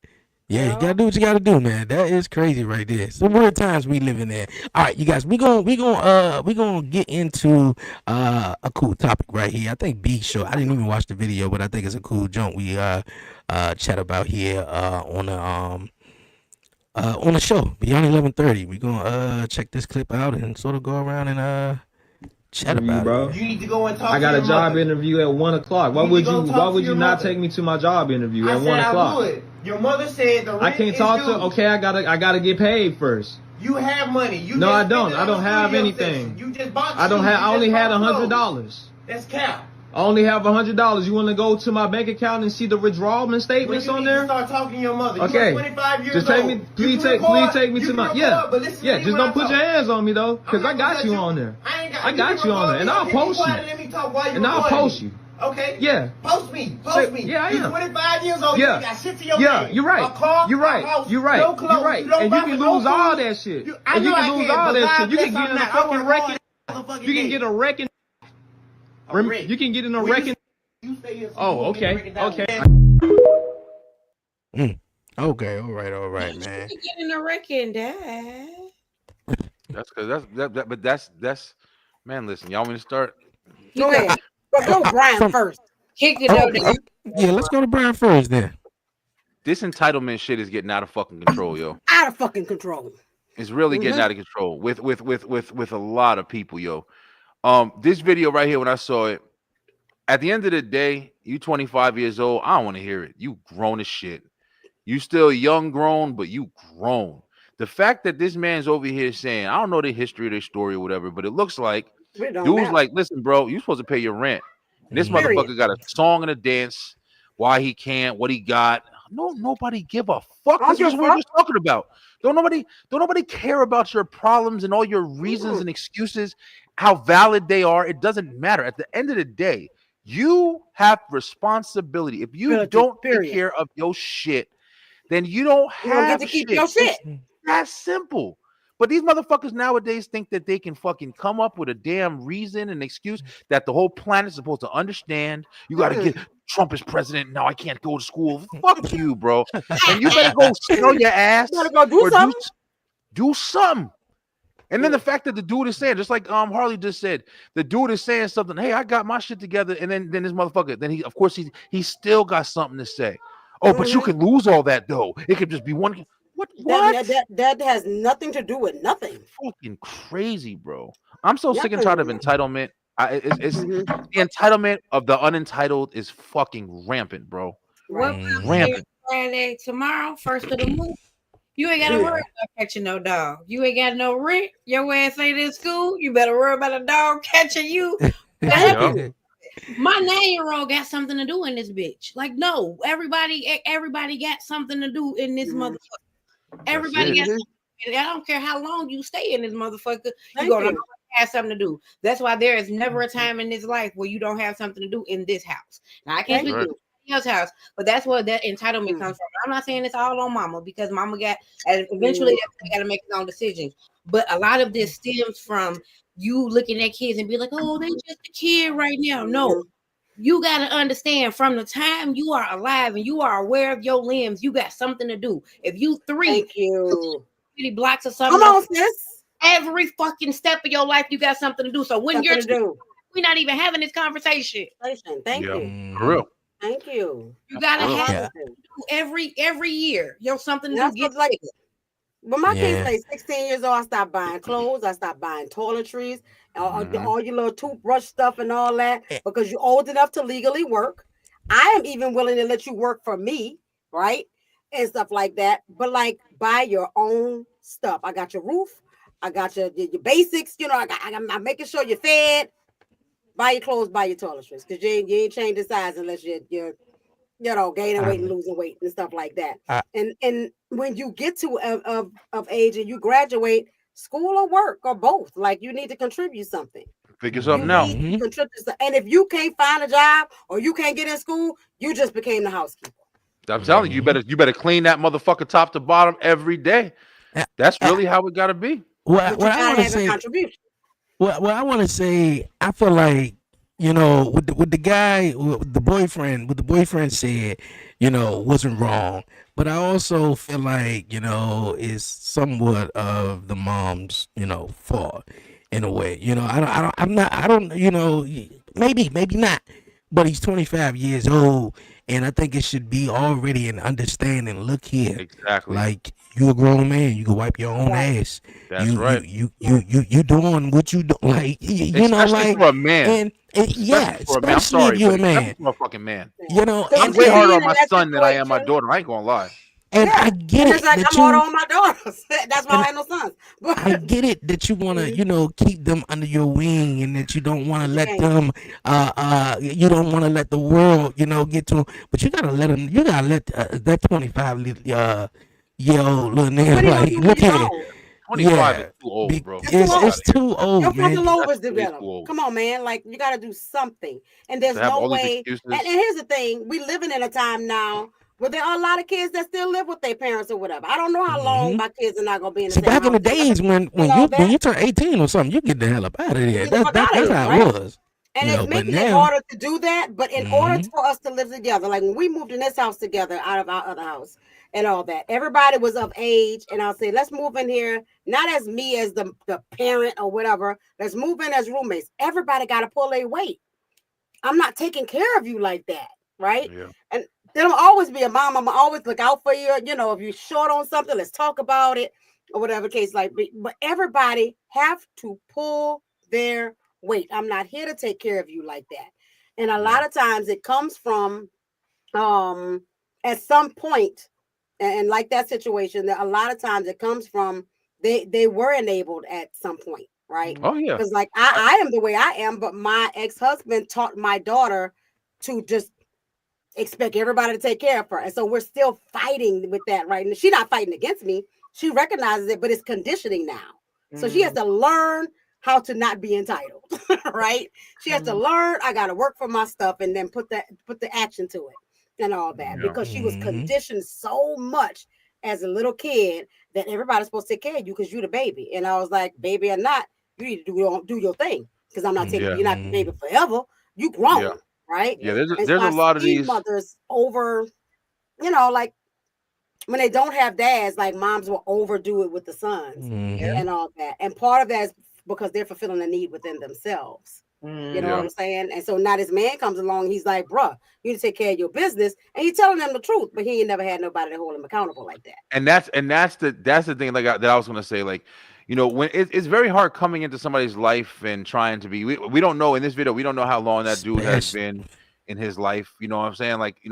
Yeah, you gotta do what you gotta do, man. That is crazy right there. Some weird times we live in there. All right, you guys, we gonna get into a cool topic right here. I think B show. I didn't even watch the video, but I think it's a cool joint we chat about here on the show Beyond 1130. We gonna check this clip out and sort of go around and chat about bro. You need to go and talk. I got to a job interview at 1 o'clock. Why would you not take me to my job interview at 1 o'clock? I would. Your mother said the rent I can't talk to. Okay, I gotta get paid first. You have money. No, I don't. I don't have anything. You just bought. I don't have. I only had $100. That's cap. I only have $100. You want to go to my bank account and see the withdrawal statements on there? Start talking to your mother. Okay. You're 25 years just take me. old. Please take me to my. Just don't put your hands on me though, because I got you on there. I got you on there, and I'll post you. And I'll post you. Okay. Yeah. Post me. Yeah, I am. You're 25 years old. Yeah. You got shit to your name. You're right. A car, you're right. A house, you're right. No clothes, you're right. No and you can lose all that shit. You can lose all that shit. You can get in a fucking wrecking. You can get a wrecking. You can get in a wrecking. Oh, okay. Okay. Okay. All right, man. You get in a wrecking, Dad. That's because that's man. Listen, y'all want me to start? Go ahead. Go Brian first. Kick it out. Yeah, let's go to Brian first then. This entitlement shit is getting out of fucking control, yo. Out of fucking control. It's really getting out of control with a lot of people, yo. This video right here, when I saw it, at the end of the day, you 25 years old. I don't want to hear it. You grown as shit. You still young grown, but you grown. The fact that this man's over here saying, I don't know the history of their story or whatever, but it looks like dude's like, listen, bro, you supposed to pay your rent. And this motherfucker got a song and a dance. Why he can't, what he got. Nobody give a fuck. That's what we're just talking about. Don't nobody care about your problems and all your reasons and excuses, how valid they are. It doesn't matter. At the end of the day, you have responsibility. If you don't take care of your shit, then you don't have to keep your shit. That's simple. But these motherfuckers nowadays think that they can fucking come up with a damn reason and excuse that the whole planet's supposed to understand. You got to get Trump as president. Now I can't go to school. Fuck you, bro. And you better go sit on your ass. You better go do something. Do something. And then the fact that the dude is saying, just like Harley just said, the dude is saying something. Hey, I got my shit together, and then this motherfucker. Then he still got something to say. Oh, but you can lose all that though. It could just be one. What? That has nothing to do with nothing. Fucking crazy, bro. I'm so sick and tired of entitlement. The entitlement of the unentitled is fucking rampant, bro. Rampant. Friday tomorrow, first of the month. You ain't gotta worry about catching no dog. You ain't got no rent. Your ass ain't in school. You better worry about a dog catching you. My 9-year-old got something to do in this bitch. Like, no, everybody got something to do in this motherfucker. Everybody got something. I don't care how long you stay in this motherfucker. You're gonna have something to do. That's why there is never a time in this life where you don't have something to do in this house. Now I can't speak to else house, but that's where that entitlement comes from. I'm not saying it's all on mama because mama got, and eventually they got to make their own decisions. But a lot of this stems from you looking at kids and be like, oh, they just a kid right now. No, you got to understand from the time you are alive and you are aware of your limbs, you got something to do. If you 3 blocks or something, come on, sis. Every fucking step of your life, you got something to do. So when we're not even having this conversation. Thank you. For real. Thank you. You gotta have to do every year. Yo, something to get like. When my kids say 16 years old, I stopped buying clothes. I stopped buying toiletries, all your little toothbrush stuff and all that because you're old enough to legally work. I am even willing to let you work for me, right, and stuff like that. But like, buy your own stuff. I got your roof. I got your basics. You know, I'm making sure you're fed. Buy your clothes, buy your toiletries, because you ain't changing size unless you're gaining weight and losing weight and stuff like that. And when you get to of age and you graduate, school or work or both, like you need to contribute something. Figure something out. And if you can't find a job or you can't get in school, you just became the housekeeper. I'm telling you, you better clean that motherfucker top to bottom every day. That's really how it gotta be. What I want to say. Well, I want to say, I feel like, with the guy, with the boyfriend said, wasn't wrong. But I also feel like, it's somewhat of the mom's, fault in a way. I don't, maybe not. But he's 25 years old, and I think it should be already an understanding. Look here, exactly. Like, you a grown man, you can wipe your own ass. That's right. You doing what you do, like especially for a man. Especially if you're a man. For a fucking man. I'm way harder on my son than I am my daughter. I ain't gonna lie. And I get it. Like I'm harder on my daughters. That's why I have no sons. I get it that you want to, keep them under your wing, and that you don't want to let them, you don't want to let the world, get to them. But you gotta let them. You gotta let that 25-year-old little nigga, like, look at it. 25 is too old, bro. It's too old, your man. Your frontal lobe is developed. Come on, man. Like, you gotta do something. And there's no way. And here's the thing: we living in a time now. Well, there are a lot of kids that still live with their parents or whatever. I don't know how long my kids are not gonna be in the same back house. in the days when you turn 18 or something, you get the hell up out of there. That's how it was. And it's making it harder to do that. But in order for us to live together, like when we moved in this house together out of our other house and all that, everybody was of age. And I'll say, let's move in here, not as me as the parent or whatever. Let's move in as roommates. Everybody got to pull their weight. I'm not taking care of you like that, right? Yeah. And then I'm always be a mom. I'm always look out for you. If you're short on something, let's talk about it or whatever the case like. But everybody have to pull their weight. I'm not here to take care of you like that. And a lot of times it comes from at some point, and like that situation, that a lot of times it comes from they were enabled at some point, right? Oh yeah. Because like I am the way I am, but my ex-husband taught my daughter to just expect everybody to take care of her. And so we're still fighting with that, right? And she's not fighting against me. She recognizes it, but it's conditioning now. So she has to learn how to not be entitled, right? She has to learn, I got to work for my stuff and then put the action to it and all that because she was conditioned so much as a little kid that everybody's supposed to take care of you because you're the baby. And I was like, baby or not, you need to do your thing because I'm not taking you're not the baby forever. You grown, right? Yeah, there's so a lot of these mothers over, like when they don't have dads, like moms will overdo it with the sons and all that. And part of that is because they're fulfilling a need within themselves. You know what I'm saying? And so now this man comes along, he's like, bruh, you need to take care of your business. And he's telling them the truth, but he ain't never had nobody to hold him accountable like that. And that's the thing like that I was gonna say, like, when it's very hard coming into somebody's life and trying to be, we don't know in this video, we don't know how long that dude has been in his life. You know what I'm saying? Like, we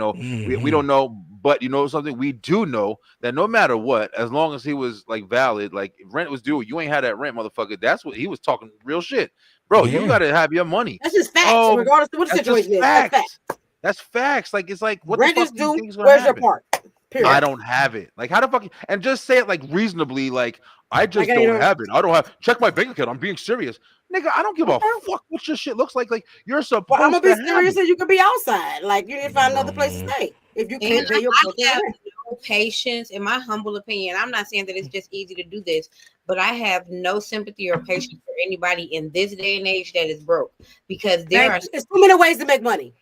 don't know, but something we do know that no matter what, as long as he was like valid, like if rent was due, you ain't had that rent, motherfucker. That's what he was talking real shit. Bro, you gotta have your money. That's just facts, regardless of what the situation is. That's facts. That's facts. Like, it's like, what rent the fuck is do you due. think is gonna Where's happen? Your part? Period. I don't have it. Like, how the fuck? And just say it like reasonably. Like, I just don't have it. I don't have. Check my bank account. I'm being serious, nigga. I don't give a fuck what your shit looks like. Like, you're supposed. Well, I'm gonna be serious, so you could be outside. Like, you need to find another place to stay if you can't pay your rent. Patience, in my humble opinion, I'm not saying that it's just easy to do this, but I have no sympathy or patience for anybody in this day and age that is broke, because there's so many ways to make money.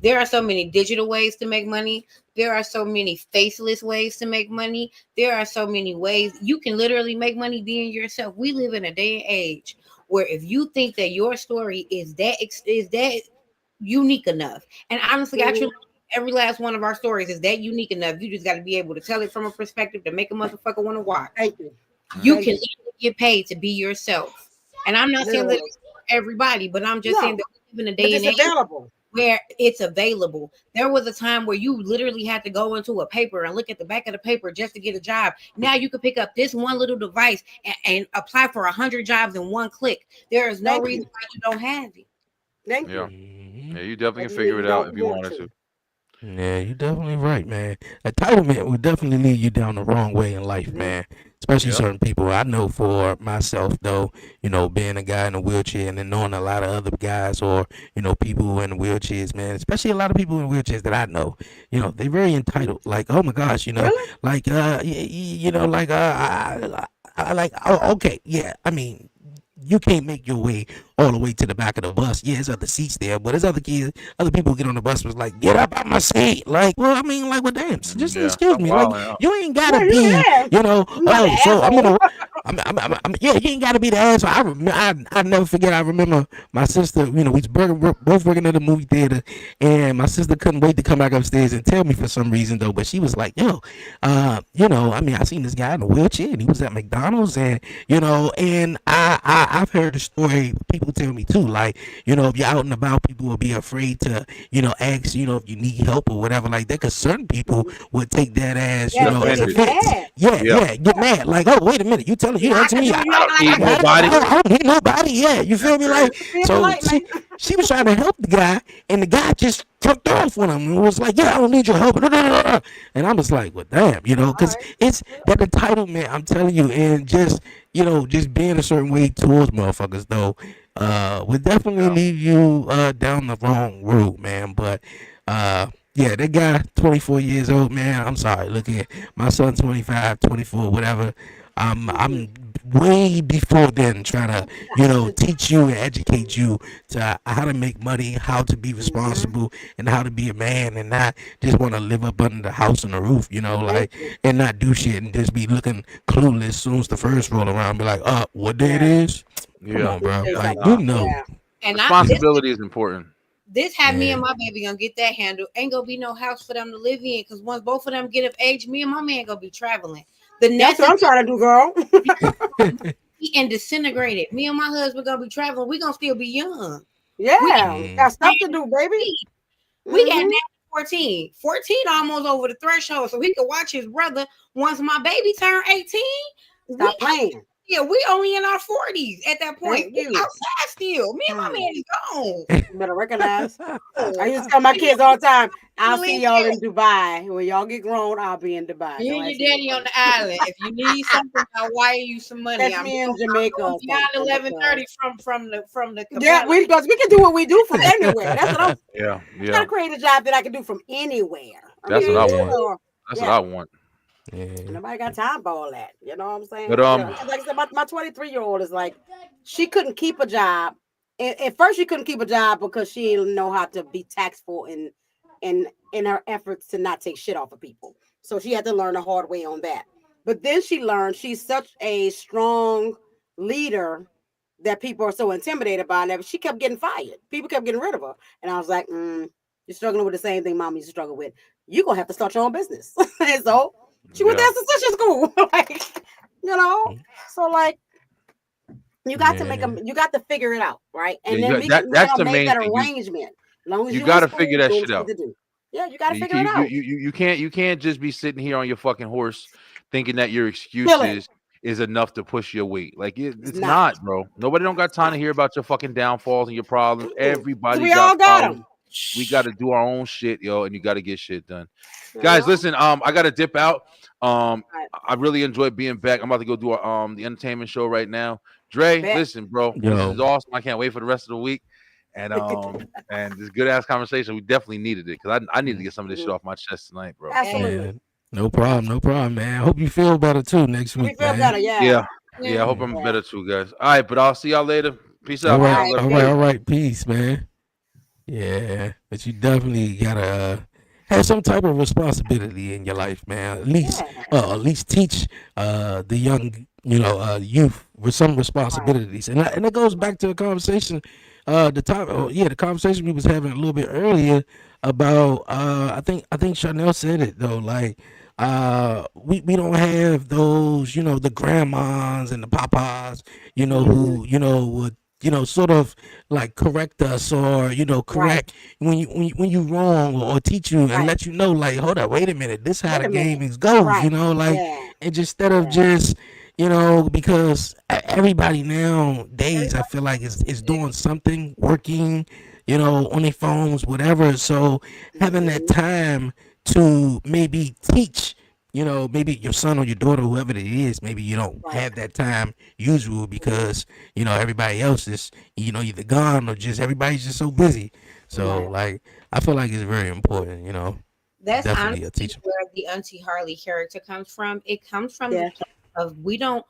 There are so many digital ways to make money. There are so many faceless ways to make money. There are so many ways you can literally make money being yourself. We live in a day and age where if you think that your story is that unique enough, and honestly, actually, every last one of our stories is that unique enough. You just got to be able to tell it from a perspective to make a motherfucker want to watch. Thank you. You can get paid to be yourself. And I'm not saying that it's for everybody, but I'm just saying that we live in a day and age where it's available. There was a time where you literally had to go into a paper and look at the back of the paper just to get a job. Now you can pick up this one little device and apply for 100 jobs in one click. There is no reason why you don't have it. Thank you. Yeah, you definitely can figure it out if you wanted to. Yeah, you're definitely right, man. Entitlement will definitely lead you down the wrong way in life, man. Especially certain people. I know for myself, though, being a guy in a wheelchair and then knowing a lot of other guys or, people who are in wheelchairs, man, especially a lot of people in wheelchairs that I know, they're very entitled. Like, oh my gosh, like, okay, yeah, I mean, you can't make your way all the way to the back of the bus. Yeah, there's other seats there, but there's other people get on the bus was like, get up out my seat. Like, well, I mean, like, well, damn, just excuse me. Like, you ain't gotta be, so I'm gonna, you ain't gotta be the asshole. I never forget. I remember my sister. We was both working at the movie theater, and my sister couldn't wait to come back upstairs and tell me for some reason though. But she was like, I mean, I seen this guy in a wheelchair, and he was at McDonald's, and and I've heard the story. People tell me too, like, if you're out and about, people will be afraid to, ask, if you need help or whatever like that, because certain people would take that as, as offense. Get mad. Like, oh, wait a minute, you telling you to me? I don't need nobody. Yeah, you feel me? Like, so she was trying to help the guy, and the guy just took off with him and was like, yeah, I don't need your help. And I was like, well, damn, because it's that entitlement, I'm telling you, and just, just being a certain way towards motherfuckers, though, would definitely lead you down the wrong road, man. But yeah, that guy, 24 years old, man, I'm sorry. Look at my son, 25, 24, whatever. I'm way before then trying to, teach you and educate you to how to make money, how to be responsible, and how to be a man, and not just want to live up under the house and the roof, like, and not do shit and just be looking clueless as soon as the first roll around, be like, what day it is? Come on, bro. Like, And responsibility is important. This had me and my baby gonna get that handle. Ain't gonna be no house for them to live in, because once both of them get of age, me and my man gonna be traveling. That's what I'm trying to do, girl. And disintegrated. Me and my husband gonna be traveling. We gonna still be young. Yeah, got stuff to do, baby. We got 14 almost over the threshold, so he could watch his brother once my baby turned 18. Stop playing. Yeah, we only in our 40s at that point. We outside still. Me and my man is gone. You better recognize. I used to tell my kids all the time, I'll see y'all in Dubai. When y'all get grown, I'll be in Dubai. You and your daddy on the island. If you need something, I'll wire you some money. That's me in Jamaica. Beyond 11:30 from the yeah, we can do what we do from anywhere. That's what I'm yeah. trying to create a job that I can do from anywhere. That's what I want. That's what I want. Yeah. Nobody got time for all that. You know what I'm saying? But Like I said, my 23-year-old is like, she couldn't keep a job. At first, she couldn't keep a job because she didn't know how to be tactful in her efforts to not take shit off of people. So she had to learn the hard way on that. But then she learned she's such a strong leader that people are so intimidated by her. She kept getting fired. People kept getting rid of her. And I was like, you're struggling with the same thing mom used to struggle with. You're going to have to start your own business. And so she went to esthetician school. Like, you know, so like, you got to make them, you got to figure it out, right? And then that's the main that thing. arrangement. As long as you got to figure that shit out. Yeah, you got to figure it out. You can't just be sitting here on your fucking horse thinking that your excuses is enough to push your weight. Like it's not, bro. Nobody don't got time to hear about your fucking downfalls and your problems. Everybody got problems. We got to do our own shit, yo, and you got to get shit done. Guys, listen, I got to dip out. I really enjoyed being back. I'm about to go do the entertainment show right now. Dre, listen, bro, this is awesome. I can't wait for the rest of the week. And and this good ass conversation. We definitely needed it because I need to get some of this shit off my chest tonight, bro. Absolutely. No problem, man. I hope you feel better too next week. We feel better, yeah. I hope I'm better too, guys. All right, but I'll see y'all later. Peace out. All right. Peace, man. Yeah, but you definitely gotta have some type of responsibility in your life, man. At least teach the young, youth with some responsibilities, and it goes back to the conversation. The conversation we was having a little bit earlier about I think Chanel said it though, like we don't have those, the grandmas and the papas, who would sort of like correct us or correct when you wrong or teach you and let you know, like, hold up, wait a minute, this how the game goes, and just instead of just because everybody nowadays, I feel like is doing something, working, on their phones, whatever. So having that time to maybe teach, maybe your son or your daughter, whoever it is, maybe you don't have that time usual because, everybody else is, either gone or just everybody's just so busy. So like, I feel like it's very important, That's definitely a teacher. Where the Auntie Harley character comes from. It comes from the place of we don't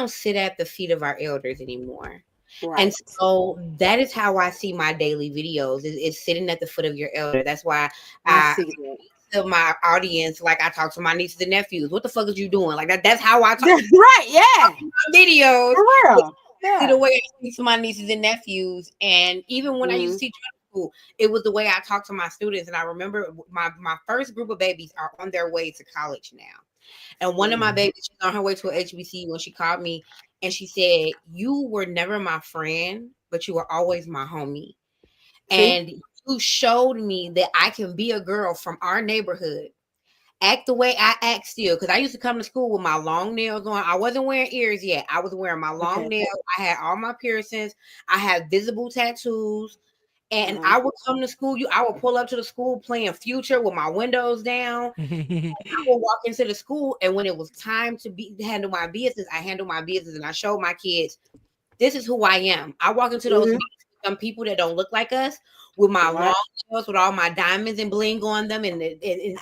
sit at the feet of our elders anymore. Right. And so that is how I see my daily videos is sitting at the foot of your elder. That's why I see to my audience, like I talk to my nieces and nephews. What the fuck is you doing? Like that's how I talk. Right, yeah. My videos. For real. Yeah. The way I speak to my nieces and nephews. And even when I used to teach school, it was the way I talk to my students. And I remember my first group of babies are on their way to college now. And one of my babies, she's on her way to a HBCU when she called me and she said, "You were never my friend, but you were always my homie." And you showed me that I can be a girl from our neighborhood, act the way I act still. Because I used to come to school with my long nails on. I wasn't wearing ears yet. I was wearing my long nails. I had all my piercings. I had visible tattoos. And I would come to school. I would pull up to the school playing Future with my windows down. I would walk into the school, and when it was time to handle my business, I handle my business, and I showed my kids, this is who I am. I walk into those some people that don't look like us with my long nails, with all my diamonds and bling on them, and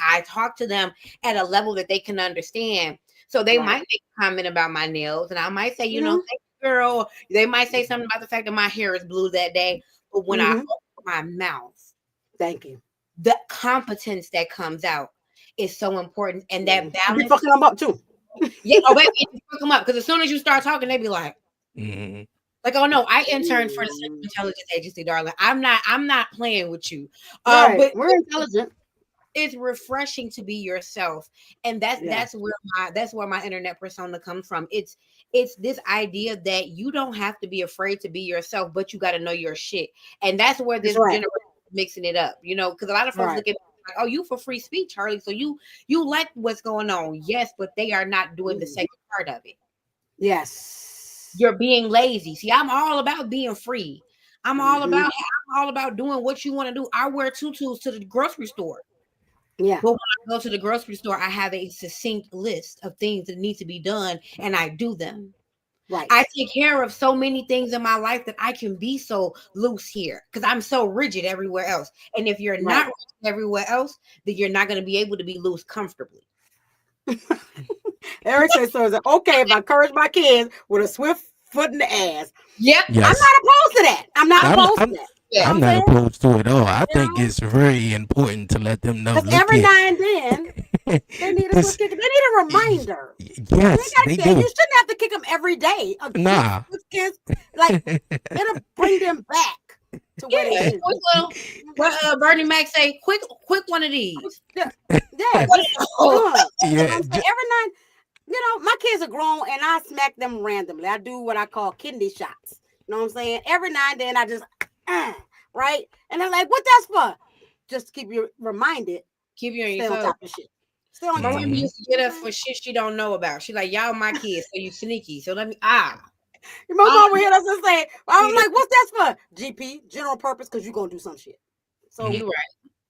I talk to them at a level that they can understand. So they might make a comment about my nails, and I might say, thank you, girl. They might say something about the fact that my hair is blue that day. But when I open my mouth, thank you, the competence that comes out is so important. And that balance. You're fucking them up too. Yeah, baby, you fuck them up. Because as soon as you start talking, they be like, like, oh no, I interned for the Central Intelligence Agency, darling. I'm not playing with you. But we're intelligent. It's refreshing to be yourself. And that's where my internet persona comes from. It's this idea that you don't have to be afraid to be yourself, but you got to know your shit. And that's where this generation is mixing it up, because a lot of folks look at me like, oh, you for free speech, Harley. So you like what's going on. Yes, but they are not doing the second part of it. Yes. You're being lazy. See, I'm all about being free. I'm all about doing what you want to do. I wear tutus to the grocery store. Yeah. But when I go to the grocery store, I have a succinct list of things that need to be done, and I do them. Right. I take care of so many things in my life that I can be so loose here because I'm so rigid everywhere else. And if you're not rigid everywhere else, then you're not going to be able to be loose comfortably. Eric says, so is it okay if I encourage my kids with a swift foot in the ass? Yep. I'm Yes. not opposed to that. I'm not opposed to that. Yeah. I'm not opposed to it at all. I think it's very important to let them know. Because Look every here. now and then they need a This- swift kick. They need a reminder. Yes, they You do. shouldn't have to kick them every day. Nah. Kids, like it'll bring them back to where they Yeah. is. Well, Bernie Mac say, quick one of these. Yeah. Oh. Yeah, Every night, my kids are grown and I smack them randomly. I do what I call kidney shots. You know what I'm saying? Every now and then I just, right? And I'm like, what that's for? Just to keep you reminded. Keep you on Stay your on toes. top of shit. Stay on My your mom toes. used to get us for shit she don't know about. She like, y'all my kids, so you sneaky. So let me Your mom over here doesn't say, I'm like, what's that for? GP, general purpose, because you're gonna do some shit. So you right.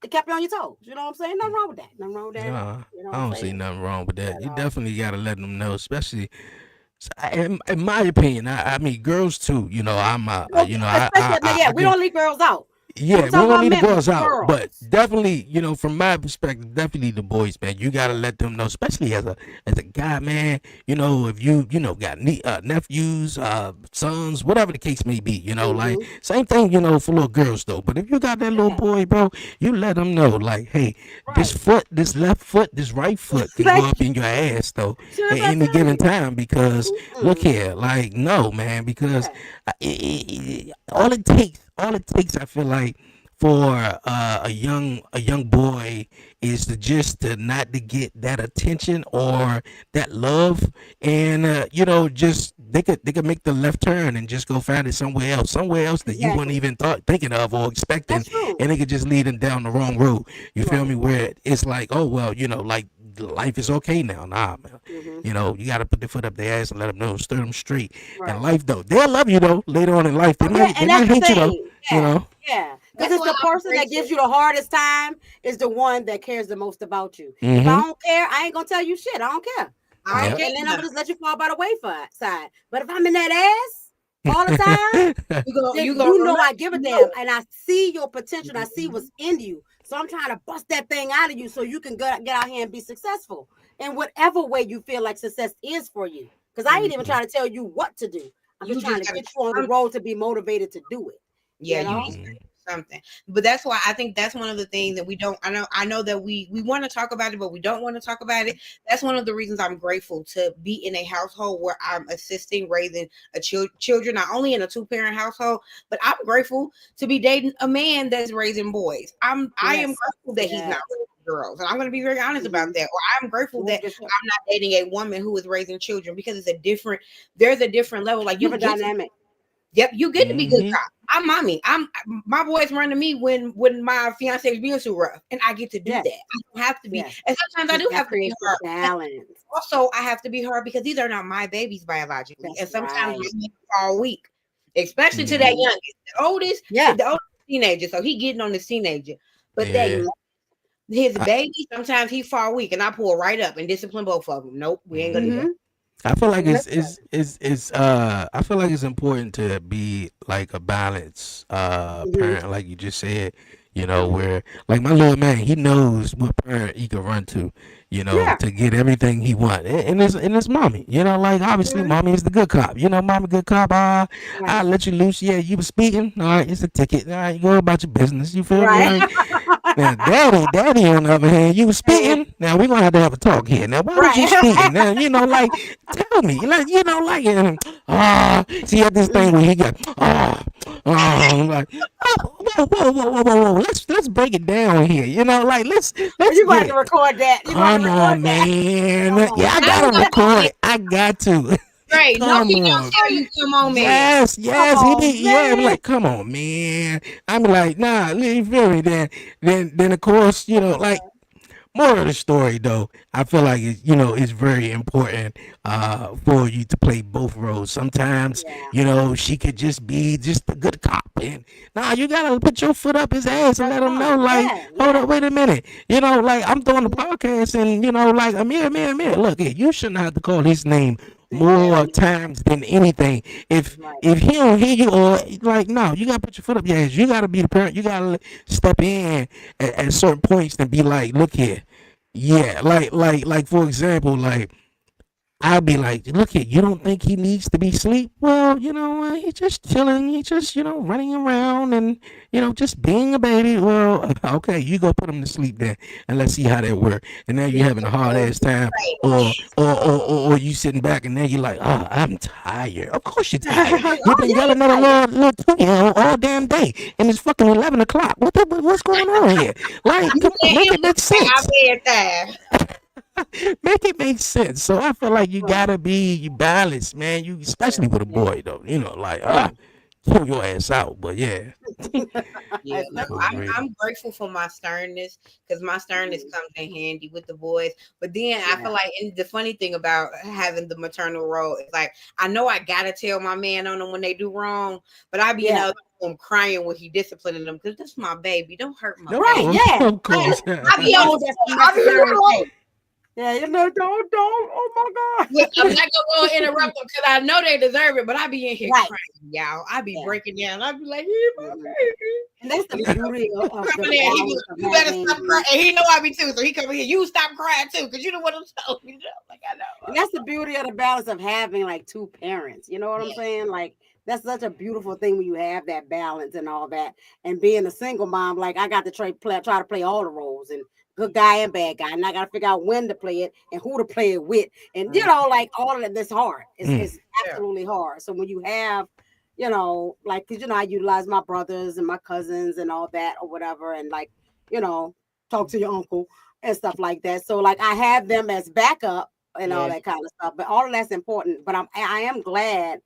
it kept you on your toes. You know what I'm saying? Nothing wrong with that. Nothing wrong with that. Nah, You know I what I'm don't see saying? nothing wrong with that. At You all. definitely got to let them know, especially in my opinion. I mean, girls too. We don't leave girls out. Yeah, I'm we talking don't about need the men, girls out, girls. but definitely, from my perspective, definitely the boys, man. You gotta let them know, especially as a guy, man. If you got nephews, sons, whatever the case may be. Like same thing, for little girls though. But if you got that little boy, bro, you let them know, like, hey, this left foot, this right foot can go up in your ass though at any given time. Because look here, like, no, man, because all it takes, I feel like, for a young boy is to not to get that attention or that love, and just they could make the left turn and just go find it somewhere else that you weren't even thinking of or expecting, and it could just lead them down the wrong road. You feel me? Where it's like, oh well, like life is okay now. Nah, man. You got to put their foot up their ass and let them know, stir them straight. And life though, they'll love you though later on in life. They might hate you though. Yeah, because it's the person that gives you the hardest time is the one that cares the most about you. If Mm-hmm. I don't care, I ain't gonna tell you shit. I don't care. I don't care. And then I'm gonna just let you fall by the wayside. But if I'm in that ass all the time, you know I give a damn, and I see your potential. I see what's in you. So I'm trying to bust that thing out of you so you can get out here and be successful in whatever way you feel like success is for you. Because I ain't even trying to tell you what to do. I'm just trying to get you on the road to be motivated to do it. Yeah, you need to do something. But that's why I think that's one of the things that we don't. I know that we want to talk about it, but we don't want to talk about it. That's one of the reasons I'm grateful to be in a household where I'm assisting raising children, not only in a 2-parent household, but I'm grateful to be dating a man that's raising boys. I am grateful that he's not raising girls, and I'm going to be very honest about that. Or I'm grateful that I'm not dating a woman who is raising children, because there's a different level. Like you have a dynamic. Yep, you get to be good cop. I'm mommy. My boys run to me when my fiance is being too rough, and I get to do that. I don't have to be, and sometimes I do have to be her. Balance. Also, I have to be her because these are not my babies biologically, and sometimes we fall weak, especially to that youngest. The oldest teenager, so he getting on the teenager, but his baby, sometimes he fall weak, and I pull right up and discipline both of them. Nope, we ain't gonna do that. I feel like I feel like it's important to be like a balanced parent, like you just said, where like my little man, he knows what parent he can run to, to get everything he wants. And it's mommy, like obviously mommy is the good cop, mommy good cop. I'll let you loose. Yeah, you were speaking. All right, it's a ticket. All right, you go about your business. You feel me? Now, daddy, on the other hand, you were speaking. Now we're gonna have a talk here. Now, why was you speaking? Now, like, tell me, like, see at this thing when he got, I'm like, whoa, let's break it down here. Like, let's. You got to record that. Come on, man. Yeah, I gotta record it. I got to. Right, no, he don't tell you, come on, man. Yes, he did. Yeah, I'm like, come on, man. I'm like, nah, you feel me? Then of course, like, more of the story though, I feel like it's very important for you to play both roles. Sometimes, she could just be just a good cop, and you gotta put your foot up his ass and let him know, like, hold up, wait a minute, like, I'm doing the podcast, and like, Amir, look, you shouldn't have to call his name more times than anything. If he don't hear you, or like, no, you gotta put your foot up your ass. You gotta be the parent. You gotta step in at certain points and be like, look here, Yeah, like for example, like I'll be like, look at you don't think he needs to be asleep? Well, he's just chilling, he's just, running around and, just being a baby. Well, okay, you go put him to sleep then and let's see how that works. And now you're having a hard ass time, or you sitting back and then you're like, oh, I'm tired. Of course you're tired. You've been yelling at a little 2-year-old all damn day, and it's fucking 11 o'clock. What's going on here? Like, come on, make it make sense. Make it make sense. So I feel like you gotta be balanced, man. You especially with a boy though. Like kill your ass out. But yeah. Yeah, I'm grateful for my sternness because my sternness comes in handy with the boys. But then I feel like, and the funny thing about having the maternal role is like I know I gotta tell my man on them when they do wrong, but I be in the other room crying when he disciplining them because this is my baby. Don't hurt my baby. Yeah, of course. I be on. Yeah, don't. Oh my God. I'm not gonna interrupt them because I know they deserve it, but I be in here crying, y'all. I be breaking down. I be like, my baby. And that's the beauty of you better stop crying. And he know I be too, so he come in here. You stop crying too, because you know what I'm telling you. Like I know. And that's the beauty of the balance of having like two parents. You know what I'm saying? Like that's such a beautiful thing when you have that balance and all that. And being a single mom, like I got to try to play all the roles and good guy and bad guy, and I got to figure out when to play it and who to play it with, and like all of that. That's hard. It's absolutely hard. So when you have, like, because I utilize my brothers and my cousins and all that or whatever, and like, talk to your uncle and stuff like that. So like I have them as backup and all that kind of stuff. But all of that's important. But I am glad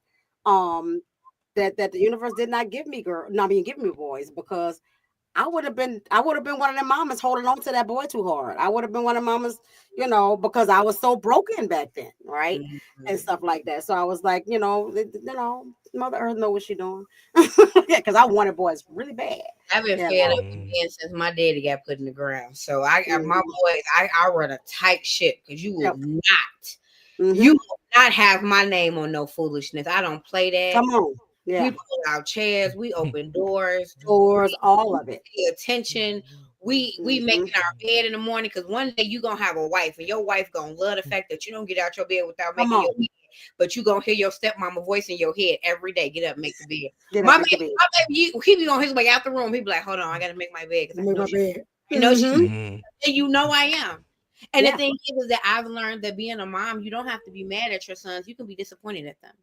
that the universe did not give me boys, because I would have been one of them mamas holding on to that boy too hard. I would have been one of mamas, because I was so broken back then, right? And stuff like that. So I was like, Mother Earth know what she's doing. Because I wanted boys really bad. I've been fed up with men since my daddy got put in the ground. So I got my boys, I run a tight ship because you will you will not have my name on no foolishness. I don't play that. Come on. Yeah. We pull out chairs, we open doors, all of it. Pay attention. We making our bed in the morning because one day you gonna have a wife and your wife gonna love the fact that you don't get out your bed without making your bed, but you gonna hear your stepmama voice in your head every day. Get up, make the bed. My baby, he be on his way out the room. He be like, "Hold on, I gotta make my bed." And you know I am. And the thing is that I've learned that being a mom, you don't have to be mad at your sons. You can be disappointed at them.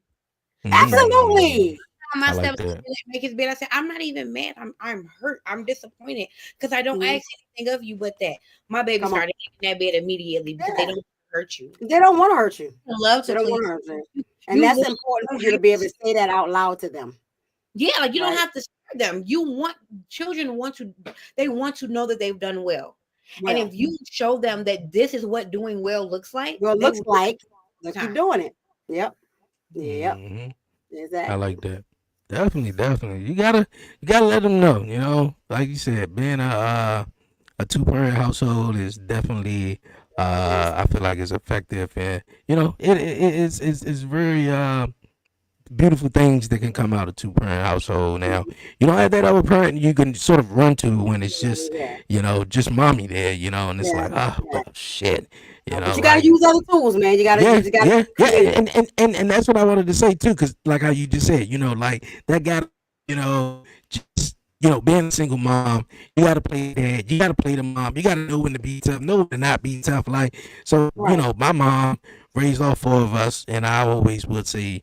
Absolutely. My stepson make his bed. I said, I'm not even mad. I'm hurt. I'm disappointed because I don't ask anything of you but that. My baby started making that bed immediately because they don't hurt you. They don't want to hurt you. They love to don't want to hurt you. And that's important for you to be able to say that out loud to them. Yeah, like you don't have to scare them. Children want to know that they've done well. And if you show them that this is what doing well looks like, let's keep doing it. Yep. Exactly. I like that. Definitely. You gotta let them know. Like you said, being a 2-parent household is definitely I feel like it's effective, and it's very beautiful things that can come out of 2-parent household. Now you don't have that other parent you can sort of run to when it's just just mommy there, and it's like well, shit. But you gotta use other tools, man. You gotta and that's what I wanted to say too, because like how you just said, like that guy, just being a single mom, you gotta play dad, you gotta play the mom, you gotta know when to be tough, know when to not be tough. Like so, my mom raised all 4 of us, and I always would say,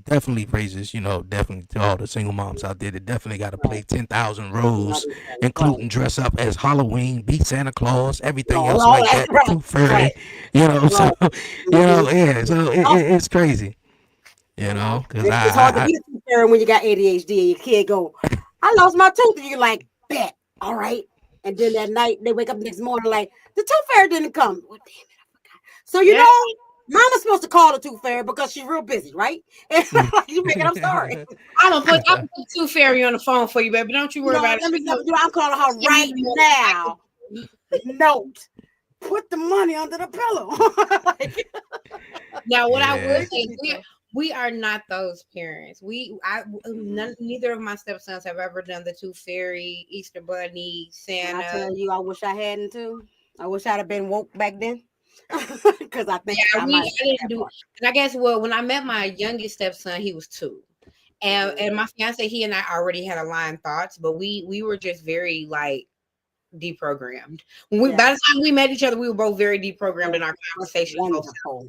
definitely praises, definitely to all the single moms out there that definitely got to play 10,000 roles, including dress up as Halloween, beat Santa Claus, everything else like that, Tooth Fairy, so, so it's crazy, because it's hard to be a tooth fairy when you got ADHD and your kid go, I lost my tooth, and you're like, bet, all right, and then that night, they wake up the next morning like, the tooth fairy didn't come. Well, damn it, I forgot. So, Mama's supposed to call the tooth fairy because she's real busy, right? You make it. I'm sorry. I'm gonna put Tooth Fairy on the phone for you, baby. Don't you worry about it. I'm calling her right now. Note: put the money under the pillow. Now, what I will say, we are not those parents. Neither of my stepsons have ever done the Tooth Fairy, Easter Bunny, Santa. I tell you, I wish I hadn't too. I wish I'd have been woke back then. Because I think Yeah, I I might have didn't do. And I guess when I met my youngest stepson, he was 2. And my fiance, he and I already had aligned thoughts, but we were just very like deprogrammed. By the time we met each other, we were both very deprogrammed in our conversations. Wonderful.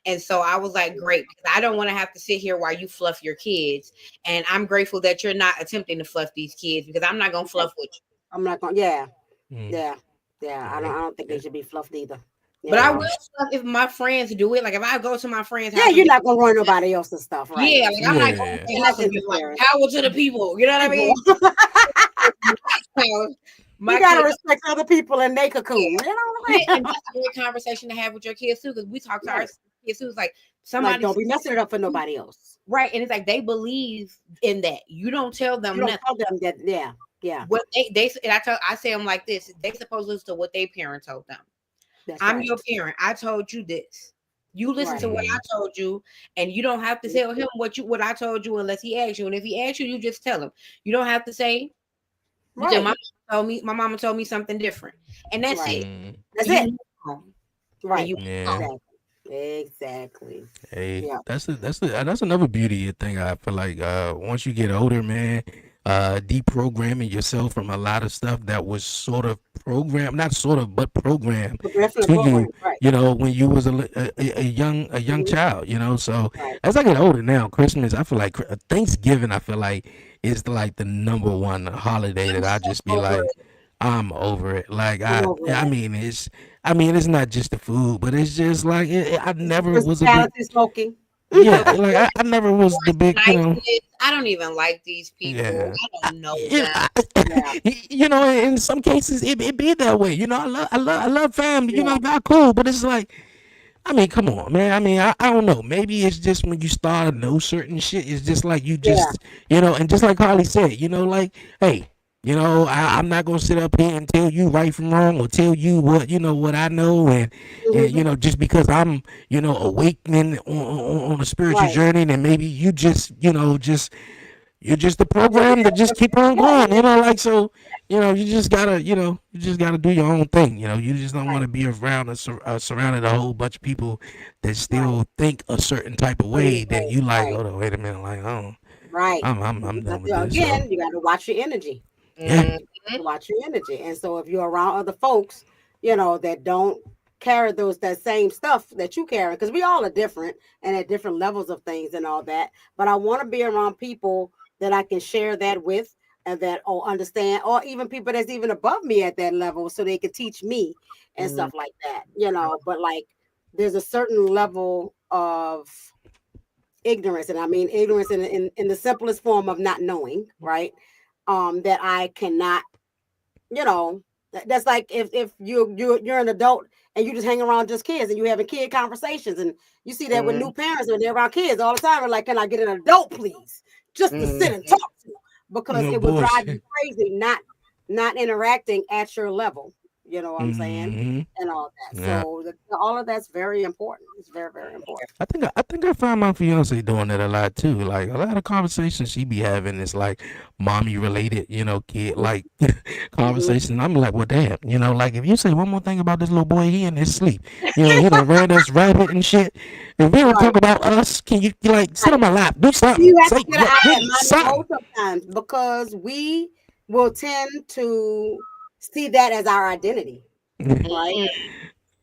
And so I was like, great, because I don't want to have to sit here while you fluff your kids. And I'm grateful that you're not attempting to fluff these kids, because I'm not gonna fluff with you. I'm not gonna. Yeah. I don't think they should be fluffed either. But I will fluff if my friends do it. Like if I go to my friends' house. Yeah, you're not gonna ruin nobody else's stuff, right? Yeah, like I'm not going to the house and be like, power to the people. You know what I mean? You gotta respect other people in their cocoon. You know what I mean? And that's a great conversation to have with your kids too, because we talk to our kids too. It's like somebody don't be messing it up for nobody else, right? And it's like they believe in that. You don't tell them. You don't tell them that. Yeah. What they and I say them like this. They supposed to listen to what their parent told them. I'm your parent. I told you this. You listen to what I told you, and you don't have to tell him what I told you unless he asks you. And if he asks you, you just tell him. You don't have to say. Right. My mama told me something different, and that's it. That's it. Right. Exactly. Hey, that's another beauty thing. I feel like once you get older, man, deprogramming yourself from a lot of stuff that was sort of programmed, not sort of, but programmed to you. Right. You know, when you was a young child. You know, so as I get older now, Christmas, I feel like Thanksgiving, I feel like is like the number one holiday that I just be like, I'm over it. Like I mean, it's not just the food, but it's just like I never was a big smoking. Yeah, like I never was the big, you know. I don't even like these people. Yeah. I don't know. You know, in some cases it be that way. You know, I love family. You know, y'all cool, but it's like, I mean, come on, man. I mean, I don't know. Maybe it's just when you start to know certain shit, it's just like you just, you know, and just like Harley said, you know, like, hey, you know, I'm not gonna sit up here and tell you right from wrong or tell you what I know, and you know, just because I'm, you know, awakening on a spiritual journey, and maybe you just, you know, you're just the program to just keep on going, you know, like, so, you know, you just gotta do your own thing, you know. You just don't want to be around surrounded a whole bunch of people that still think a certain type of way that you like. Hold on, wait a minute, like, oh, I'm done with this. Again, you gotta watch your energy. Yeah. Watch your energy. And so if you're around other folks, you know, that don't carry that same stuff that you carry, because we all are different and at different levels of things and all that. But I want to be around people that I can share that with, and that understand, or even people that's even above me at that level, so they can teach me and stuff like that, you know. But like, there's a certain level of ignorance, and I mean ignorance in the simplest form of not knowing, right? That I cannot, you know, that's like if you're an adult and you just hang around just kids and you having kid conversations, and you see that with new parents when they're around kids all the time, are like, can I get an adult, please, just to sit and talk to them, because it would drive you crazy not interacting at your level. You know what I'm saying? And all that. Yeah. So all of that's very important. It's very, very important. I think I found my fiance doing that a lot too. Like a lot of conversations she be having is like mommy related, you know, kid like conversations. I'm like, well, damn, you know, like if you say one more thing about this little boy, he in his sleep. You know, he done ran us rabbit and shit. If we don't talk about us, can you like sit on my lap, do something? You have to get out of sometimes, because we will tend to see that as our identity, right?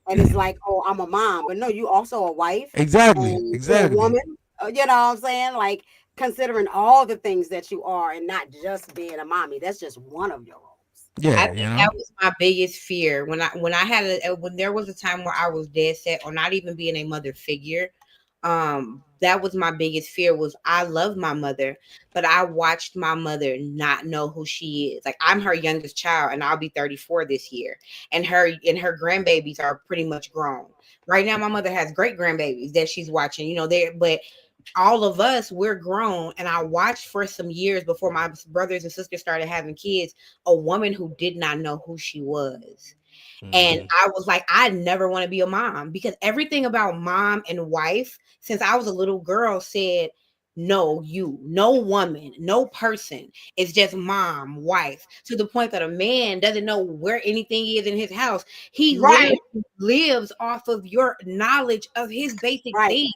And it's like, oh, I'm a mom, but no, you also a wife. Exactly. A woman. You know what I'm saying? Like, considering all the things that you are, and not just being a mommy. That's just one of your roles. Yeah, I think that was my biggest fear when there was a time where I was dead set on not even being a mother figure. That was my biggest fear. Was I love my mother, but I watched my mother not know who she is. Like, I'm her youngest child, and I'll be 34 this year, and her grandbabies are pretty much grown right now. My mother has great grandbabies that she's watching, you know, but all of us, we're grown. And I watched for some years before my brothers and sisters started having kids, a woman who did not know who she was. And I was like, I never want to be a mom, because everything about mom and wife, since I was a little girl, said no you, no woman, no person. It's just mom, wife, to the point that a man doesn't know where anything is in his house. He Right. literally lives off of your knowledge of his basic Right. things.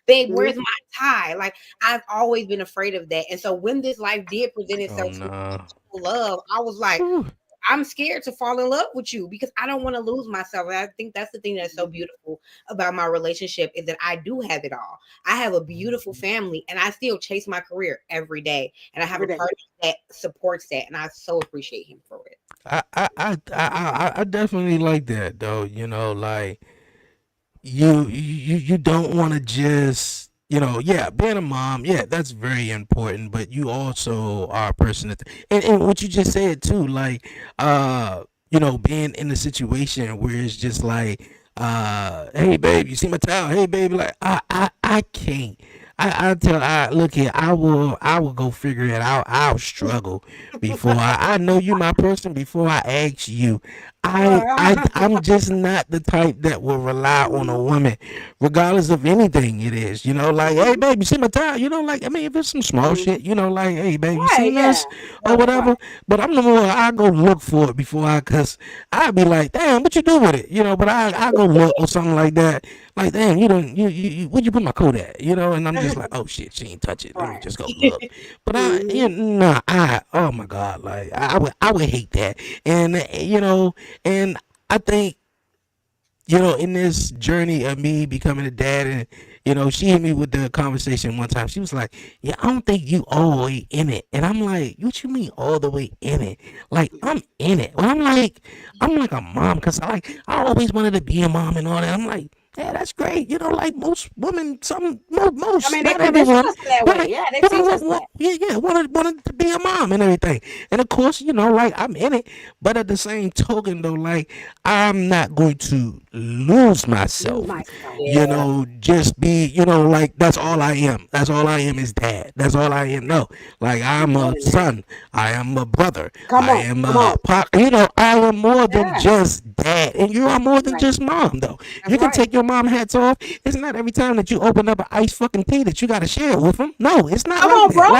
Babe, Mhm. where's my tie? Like, I've always been afraid of that. And so when this life did present Oh itself to me, no. love, I was like, Whew. I'm scared to fall in love with you because I don't want to lose myself. And I think that's the thing that's so beautiful about my relationship is that I do have it all. I have a beautiful family and I still chase my career every day. And I have Every a day. partner that supports that. And I so appreciate him for it. I definitely like that though. You know, like you don't want to just, you know, yeah, being a mom, yeah, that's very important, but you also are a person that, and what you just said too, like, you know, being in a situation where it's just like, hey babe, you see my towel? Hey baby, like, I can't. I look here. I will go figure it out. I'll struggle before I know you my person. Before I ask you, I'm just not the type that will rely on a woman, regardless of anything it is. You know, like, hey baby, you see my towel? You know, like, I mean, if it's some small shit, you know, like, hey baby, you Right, seen yeah. this or whatever. But I'm the more I go look for it before cause I'd be like, damn, what you do with it? You know, but I go look or something like that. Like, damn, where'd you put my coat at? You know, and I'm just like, oh shit, she ain't touch it. Let me Right. just go look. But oh my God, like I would hate that. And you know, and I think, you know, in this journey of me becoming a dad, and you know, she hit me with the conversation one time. She was like, "Yeah, I don't think you all the way in it," and I'm like, "What you mean all the way in it? Like I'm in it." Well, I'm like a mom because I always wanted to be a mom and all that. I'm like, yeah, that's great. You know, like most women, most, I mean, they not condition everyone, us that way. Yeah, they teach us that. yeah, wanted to be a mom and everything. And of course, you know, like I'm in it, but at the same token, though, like I'm not going to lose myself. You know, just be, you know, like that's all I am. That's all I am is dad. That's all I am. No, like I'm a son. I am a brother. Come I on, am come a on. pop. You know, I am more than Yeah. just dad, and you are more than Right. just mom, though. That's You can right. take your mom hats off. It's not every time that you open up an ice fucking tea that you got to share it with them. No, it's not Come like on, that. bro.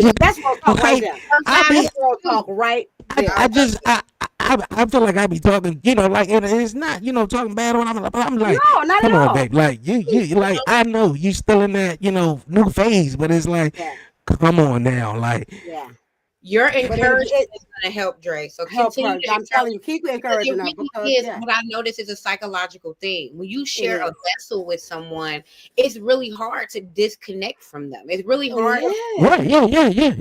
Like, That's real talk right like there. I be, That's real talk right there. I feel like I be talking, you know, like, and it's not, you know, talking bad on. I'm like, No, not come at on, all. babe. Like you, like I know you still in that, you know, new phase, but it's like, Yeah. come on now, like, Yeah. Your But encouragement it is going to help Dre. So help continue her. to I'm encourage telling you, keep because encouraging it her really because is yeah, what I noticed is a psychological thing. When you it share a is. vessel with someone, it's really hard to disconnect from them. It's really hard right, Yeah. yeah.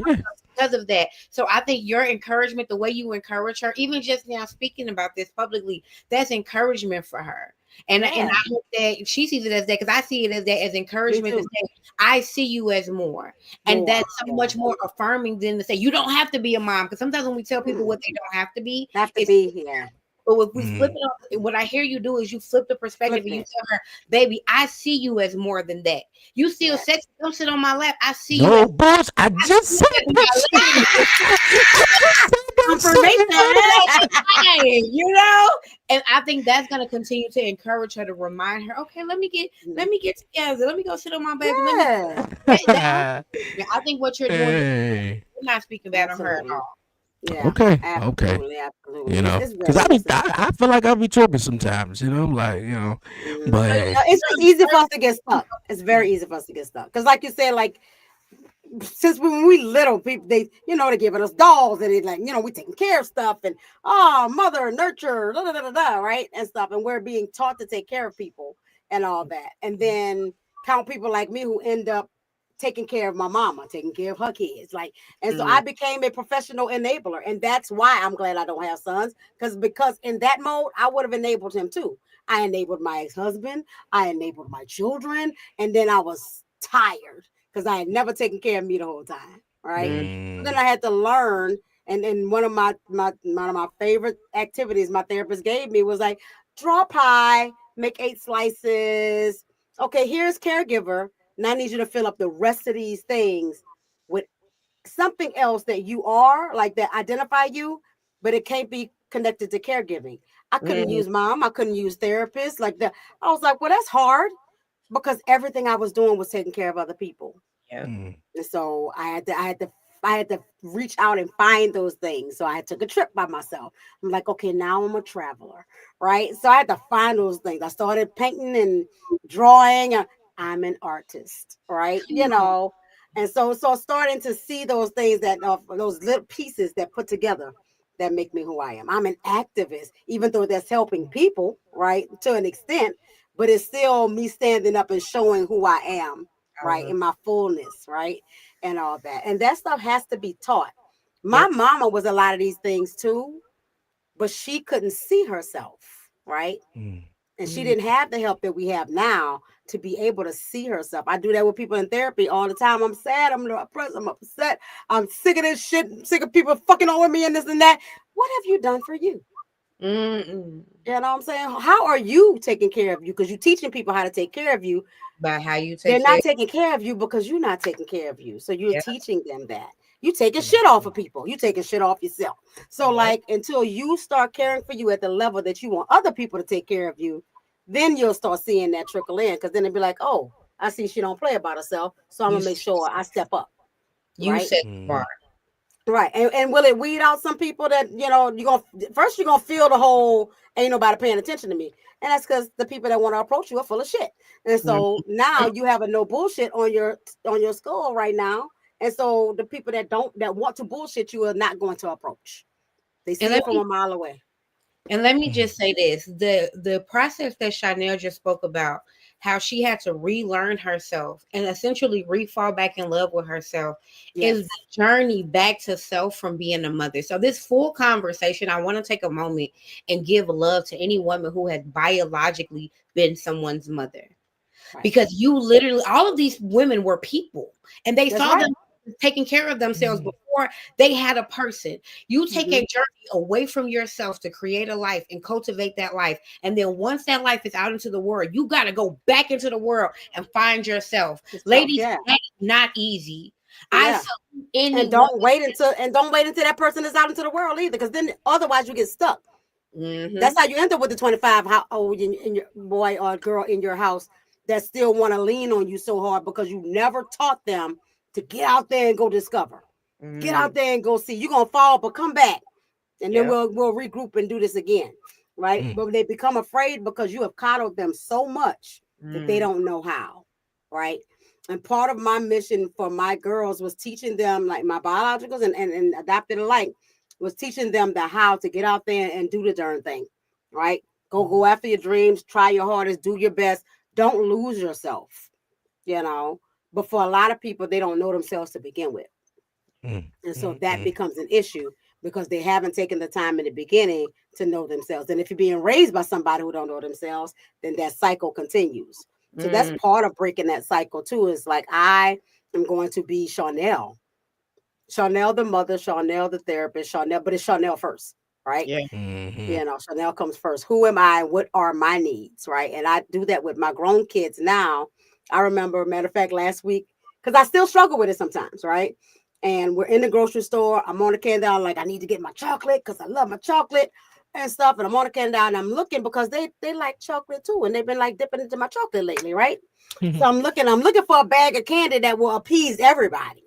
because of that. So I think your encouragement, the way you encourage her, even just now speaking about this publicly, that's encouragement for her. And I Yeah. hope that she sees it as that because I see it as that as encouragement to too. say, I see you as more. And More. that's so much more affirming than to say you don't have to be a mom. Because sometimes when we tell people Mm. what they don't have to be, Have to it's be here. but if we flip it on, what I hear you do is you flip the perspective Flip and you it. tell her, baby, I see you as more than that. You still Yeah. sexy, don't sit on my lap. I see you No, as boss, I just said that shit. Confirmation. you know, and I think that's gonna continue to encourage her to remind her, okay, let me get together, let me go sit on my baby. Yeah. I think what you're doing, Hey. you're not speaking bad on her at Absolutely. all. Yeah. Okay. Absolutely. Absolutely. You know, It's because very easy. I feel like I be tripping sometimes. You know, I'm like, you know, Mhm. but hey, It's easy for us to get stuck. It's very easy for us to get stuck. Because like you said, like since when we little people, they, you know, they're giving us dolls and they like, you know, we taking care of stuff and mother nurture, right? And stuff. And we're being taught to take care of people and all that. And then count people like me who end up taking care of my mama, taking care of her kids. Like, and so I became a professional enabler. And that's why I'm glad I don't have sons. Because in that mode, I would have enabled him too. I enabled my ex-husband, I enabled my children, and then I was tired because I had never taken care of me the whole time. Right. So then I had to learn. And then one of my favorite activities my therapist gave me was like, draw pie, make 8 slices. Okay, here's caregiver. Now I need you to fill up the rest of these things with something else that you are, like that identify you, but it can't be connected to caregiving. I couldn't use mom. I couldn't use therapist like that. I was like, well, that's hard because everything I was doing was taking care of other people. Yeah. Mm. And so I had to reach out and find those things. So I took a trip by myself. I'm like, okay, now I'm a traveler, right? So I had to find those things. I started painting and drawing. I'm an artist, right? You know, and so starting to see those things that those little pieces that put together that make me who I am. I'm an activist, even though that's helping people, right, to an extent, but it's still me standing up and showing who I am, right, in my fullness, right, and all that. And that stuff has to be taught. My mama was a lot of these things too, but she couldn't see herself, right? Mm. And she didn't have the help that we have now to be able to see herself. I do that with people in therapy all the time. I'm sad. I'm depressed. I'm upset. I'm sick of this shit. I'm sick of people fucking over me and this and that. What have you done for you? Mm-mm. You know what I'm saying? How are you taking care of you? Because you're teaching people how to take care of you. By how you take They're care. not taking care of you because you're not taking care of you. So you're Yeah. teaching them that. You taking shit off of people. You taking shit off yourself. So like until you start caring for you at the level that you want other people to take care of you, then you'll start seeing that trickle in. Because then it'll be like, oh, I see she don't play about herself. So I'm You gonna make sure I step up. You right? set the bar. Right. And will it weed out some people that, you know, you're gonna feel the whole ain't nobody paying attention to me. And that's because the people that want to approach you are full of shit. And so now you have a no bullshit on your skull right now. And so the people that want to bullshit you are not going to approach. They see it from a mile away. And let me just say this: the process that Chanel just spoke about, how she had to relearn herself and essentially fall back in love with herself, is the journey back to self from being a mother. So this full conversation, I want to take a moment and give love to any woman who has biologically been someone's mother. Right. Because you literally, all of these women were people, and they saw them taking care of themselves before they had a person. You take a journey away from yourself to create a life and cultivate that life. And then once that life is out into the world, you got to go back into the world and find yourself. Ladies, that's not easy. And don't wait until that person is out into the world either, because then otherwise you get stuck. That's how you end up with the 25 in your boy or girl in your house that still want to lean on you so hard because you never taught them to get out there and go discover. Get out there and go see. You're gonna fall, but come back, and then we'll regroup and do this again, right? But they become afraid because you have coddled them so much that they don't know how, right? And part of my mission for my girls was teaching them, like my biologicals and adopted alike, was teaching them the how to get out there and do the darn thing, right? Go after your dreams, try your hardest, do your best. Don't lose yourself, you know. But for a lot of people, they don't know themselves to begin with. And so that becomes an issue because they haven't taken the time in the beginning to know themselves. And if you're being raised by somebody who don't know themselves, then that cycle continues. So that's part of breaking that cycle too, is like, I am going to be Chanel the mother, Chanel the therapist, but it's Chanel first, right? Yeah. You know, Chanel comes first. Who am I? What are my needs, right? And I do that with my grown kids now. I remember, matter of fact, last week, because I still struggle with it sometimes, right? And we're in the grocery store. I'm on the countdown, like I need to get my chocolate because I love my chocolate and stuff. And I'm on the countdown and I'm looking because they like chocolate too. And they've been like dipping into my chocolate lately, right? So I'm looking for a bag of candy that will appease everybody.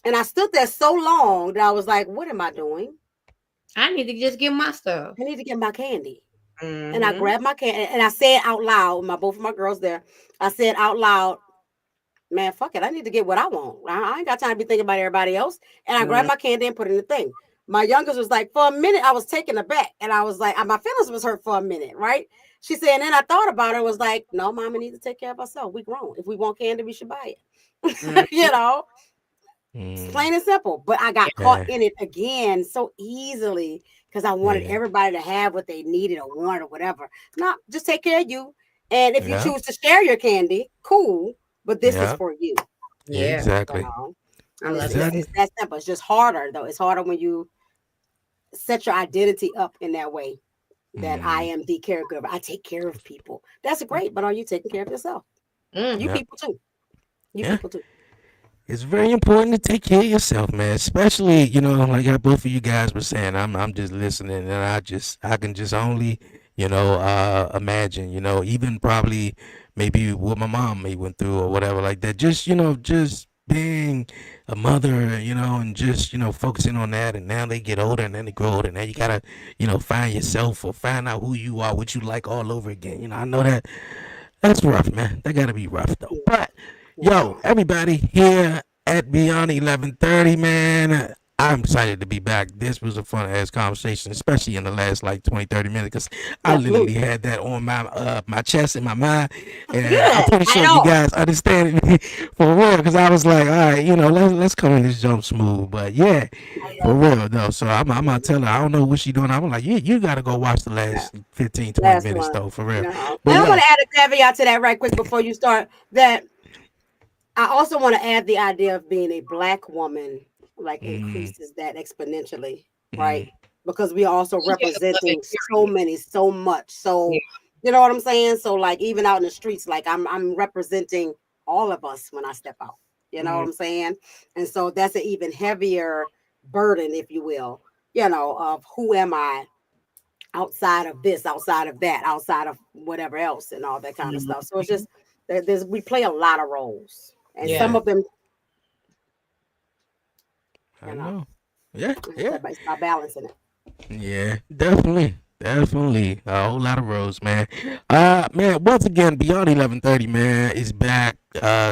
And I stood there so long that I was like, what am I doing? I need to just get my stuff. I need to get my candy. And I grabbed my candy and I said out loud, both of my girls there, I said out loud, man, fuck it. I need to get what I want. I ain't got time to be thinking about everybody else. And I grabbed my candy and put it in the thing. My youngest was like, for a minute, I was taken aback. And I was like, my feelings was hurt for a minute, right? She said, and then I thought about it, was like, no, mama needs to take care of herself. We grown. If we want candy, we should buy it. You know? It's plain and simple. But I got caught in it again so easily because I wanted everybody to have what they needed or wanted or whatever. No, just take care of you. And if you choose to share your candy, cool. But this is for you. Yeah, exactly. You know? It's that simple. It's just harder, though. It's harder when you set your identity up in that way. That I am the caregiver. I take care of people. That's great. But are you taking care of yourself? You people too. People too. It's very important to take care of yourself, man. Especially, you know, like how both of you guys were saying. I'm just listening, and I can just only, you know, imagine, you know, even probably maybe what my mom may went through or whatever like that. Just, just being a mother, and just, focusing on that. And now they get older and then they grow older. Now you gotta, find yourself or find out who you are, what you like all over again. I know that's rough, man. That gotta be rough though. But yo, everybody here at Beyond 1130, man. I'm excited to be back. This was a fun ass conversation, especially in the last like 20-30 minutes, because I literally had that on my chest and my mind, and I'm pretty sure you guys understand it for real, because I was like, all right, let's come in this jump smooth. But yeah, for real though. So I'm gonna tell her, I don't know what she doing. I'm like, you gotta go watch the last 15-20 minutes though, for real. No. And I want to add a caveat to that right quick before you start. That I also want to add the idea of being a Black woman. Like increases that exponentially, right? Because we are also representing so much. So you know what I'm saying? So like even out in the streets, like I'm representing all of us when I step out. You know what I'm saying? And so that's an even heavier burden, if you will, of who am I outside of this, outside of that, outside of whatever else and all that kind of stuff. So it's just we play a lot of roles. And some of them I know. Yeah. Start balancing it. Yeah, definitely. A whole lot of roles, man. Man, once again, Beyond 1130, man, is back.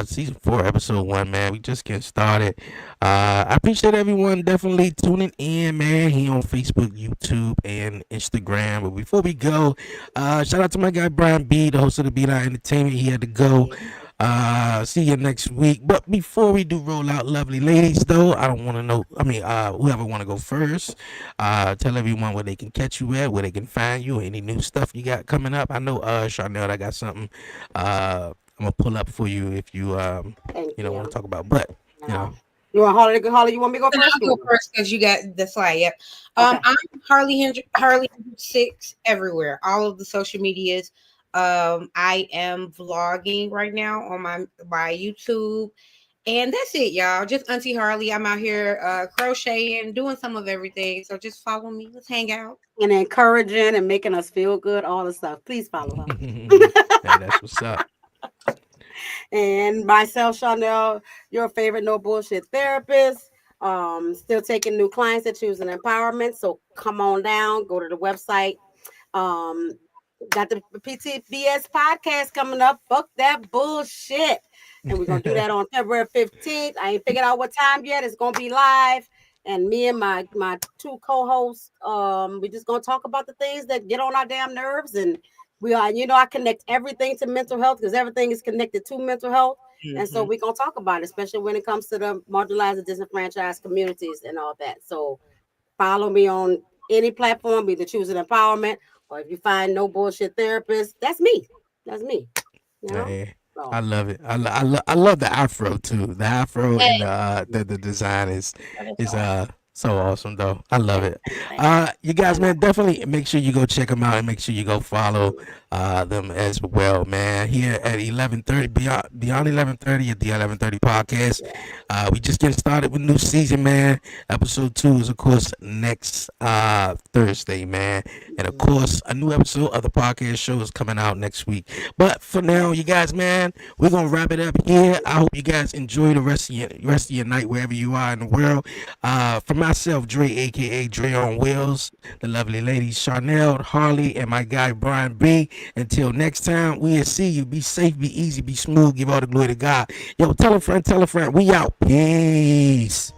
Season 4, episode 1, man. We just getting started. I appreciate everyone definitely tuning in, man. Here on Facebook, YouTube, and Instagram. But before we go, shout out to my guy Brian B, the host of the Beat Out Entertainment. He had to go. See you next week. But before we do roll out, lovely ladies, though, I don't want to know. I mean, whoever want to go first, tell everyone where they can catch you at, where they can find you, any new stuff you got coming up. I know, Charnel, I got something. I'm gonna pull up for you if you want to talk about. But you want Harley? You want me to go first? I'll go first because you got the slide. Yep. Okay. I'm Harley 6 everywhere, all of the social medias. I am vlogging right now on my YouTube, and that's it, y'all. Just Auntie Harley. I'm out here crocheting, doing some of everything. So just follow me. Let's hang out. And encouraging and making us feel good, all the stuff. Please follow her. That's what's up. And myself, Chanel, your favorite no bullshit therapist. Still taking new clients at Choosing Empowerment. So come on down, go to the website. Got the PTBS podcast coming up. Fuck that bullshit. And we're going to do that on February 15th. I ain't figured out what time yet. It's going to be live. And me and my two co-hosts, we're just going to talk about the things that get on our damn nerves. And we are, I connect everything to mental health because everything is connected to mental health. And so we're going to talk about it, especially when it comes to the marginalized and disenfranchised communities and all that. So follow me on any platform, either Choosing Empowerment, or if you find no bullshit therapist, that's me. That's me. Yeah, so. I love it. I love the afro too. The afro and the design is so awesome though. I love it. You guys, man, definitely make sure you go check them out and make sure you go follow them as well, man. Here at 1130 Beyond 1130 at the 1130 podcast. We just getting started with new season, man. Episode 2 is of course next Thursday, man. And of course a new episode of the podcast show is coming out next week. But for now, you guys, man, we're gonna wrap it up here. I hope you guys enjoy the rest of your night wherever you are in the world. For myself, Dre, aka Dre on Wheels, the lovely ladies Charnel, Harley, and my guy Brian B. Until next time, we'll see you. Be safe, be easy, be smooth. Give all the glory to God. Yo, tell a friend. We out. Peace.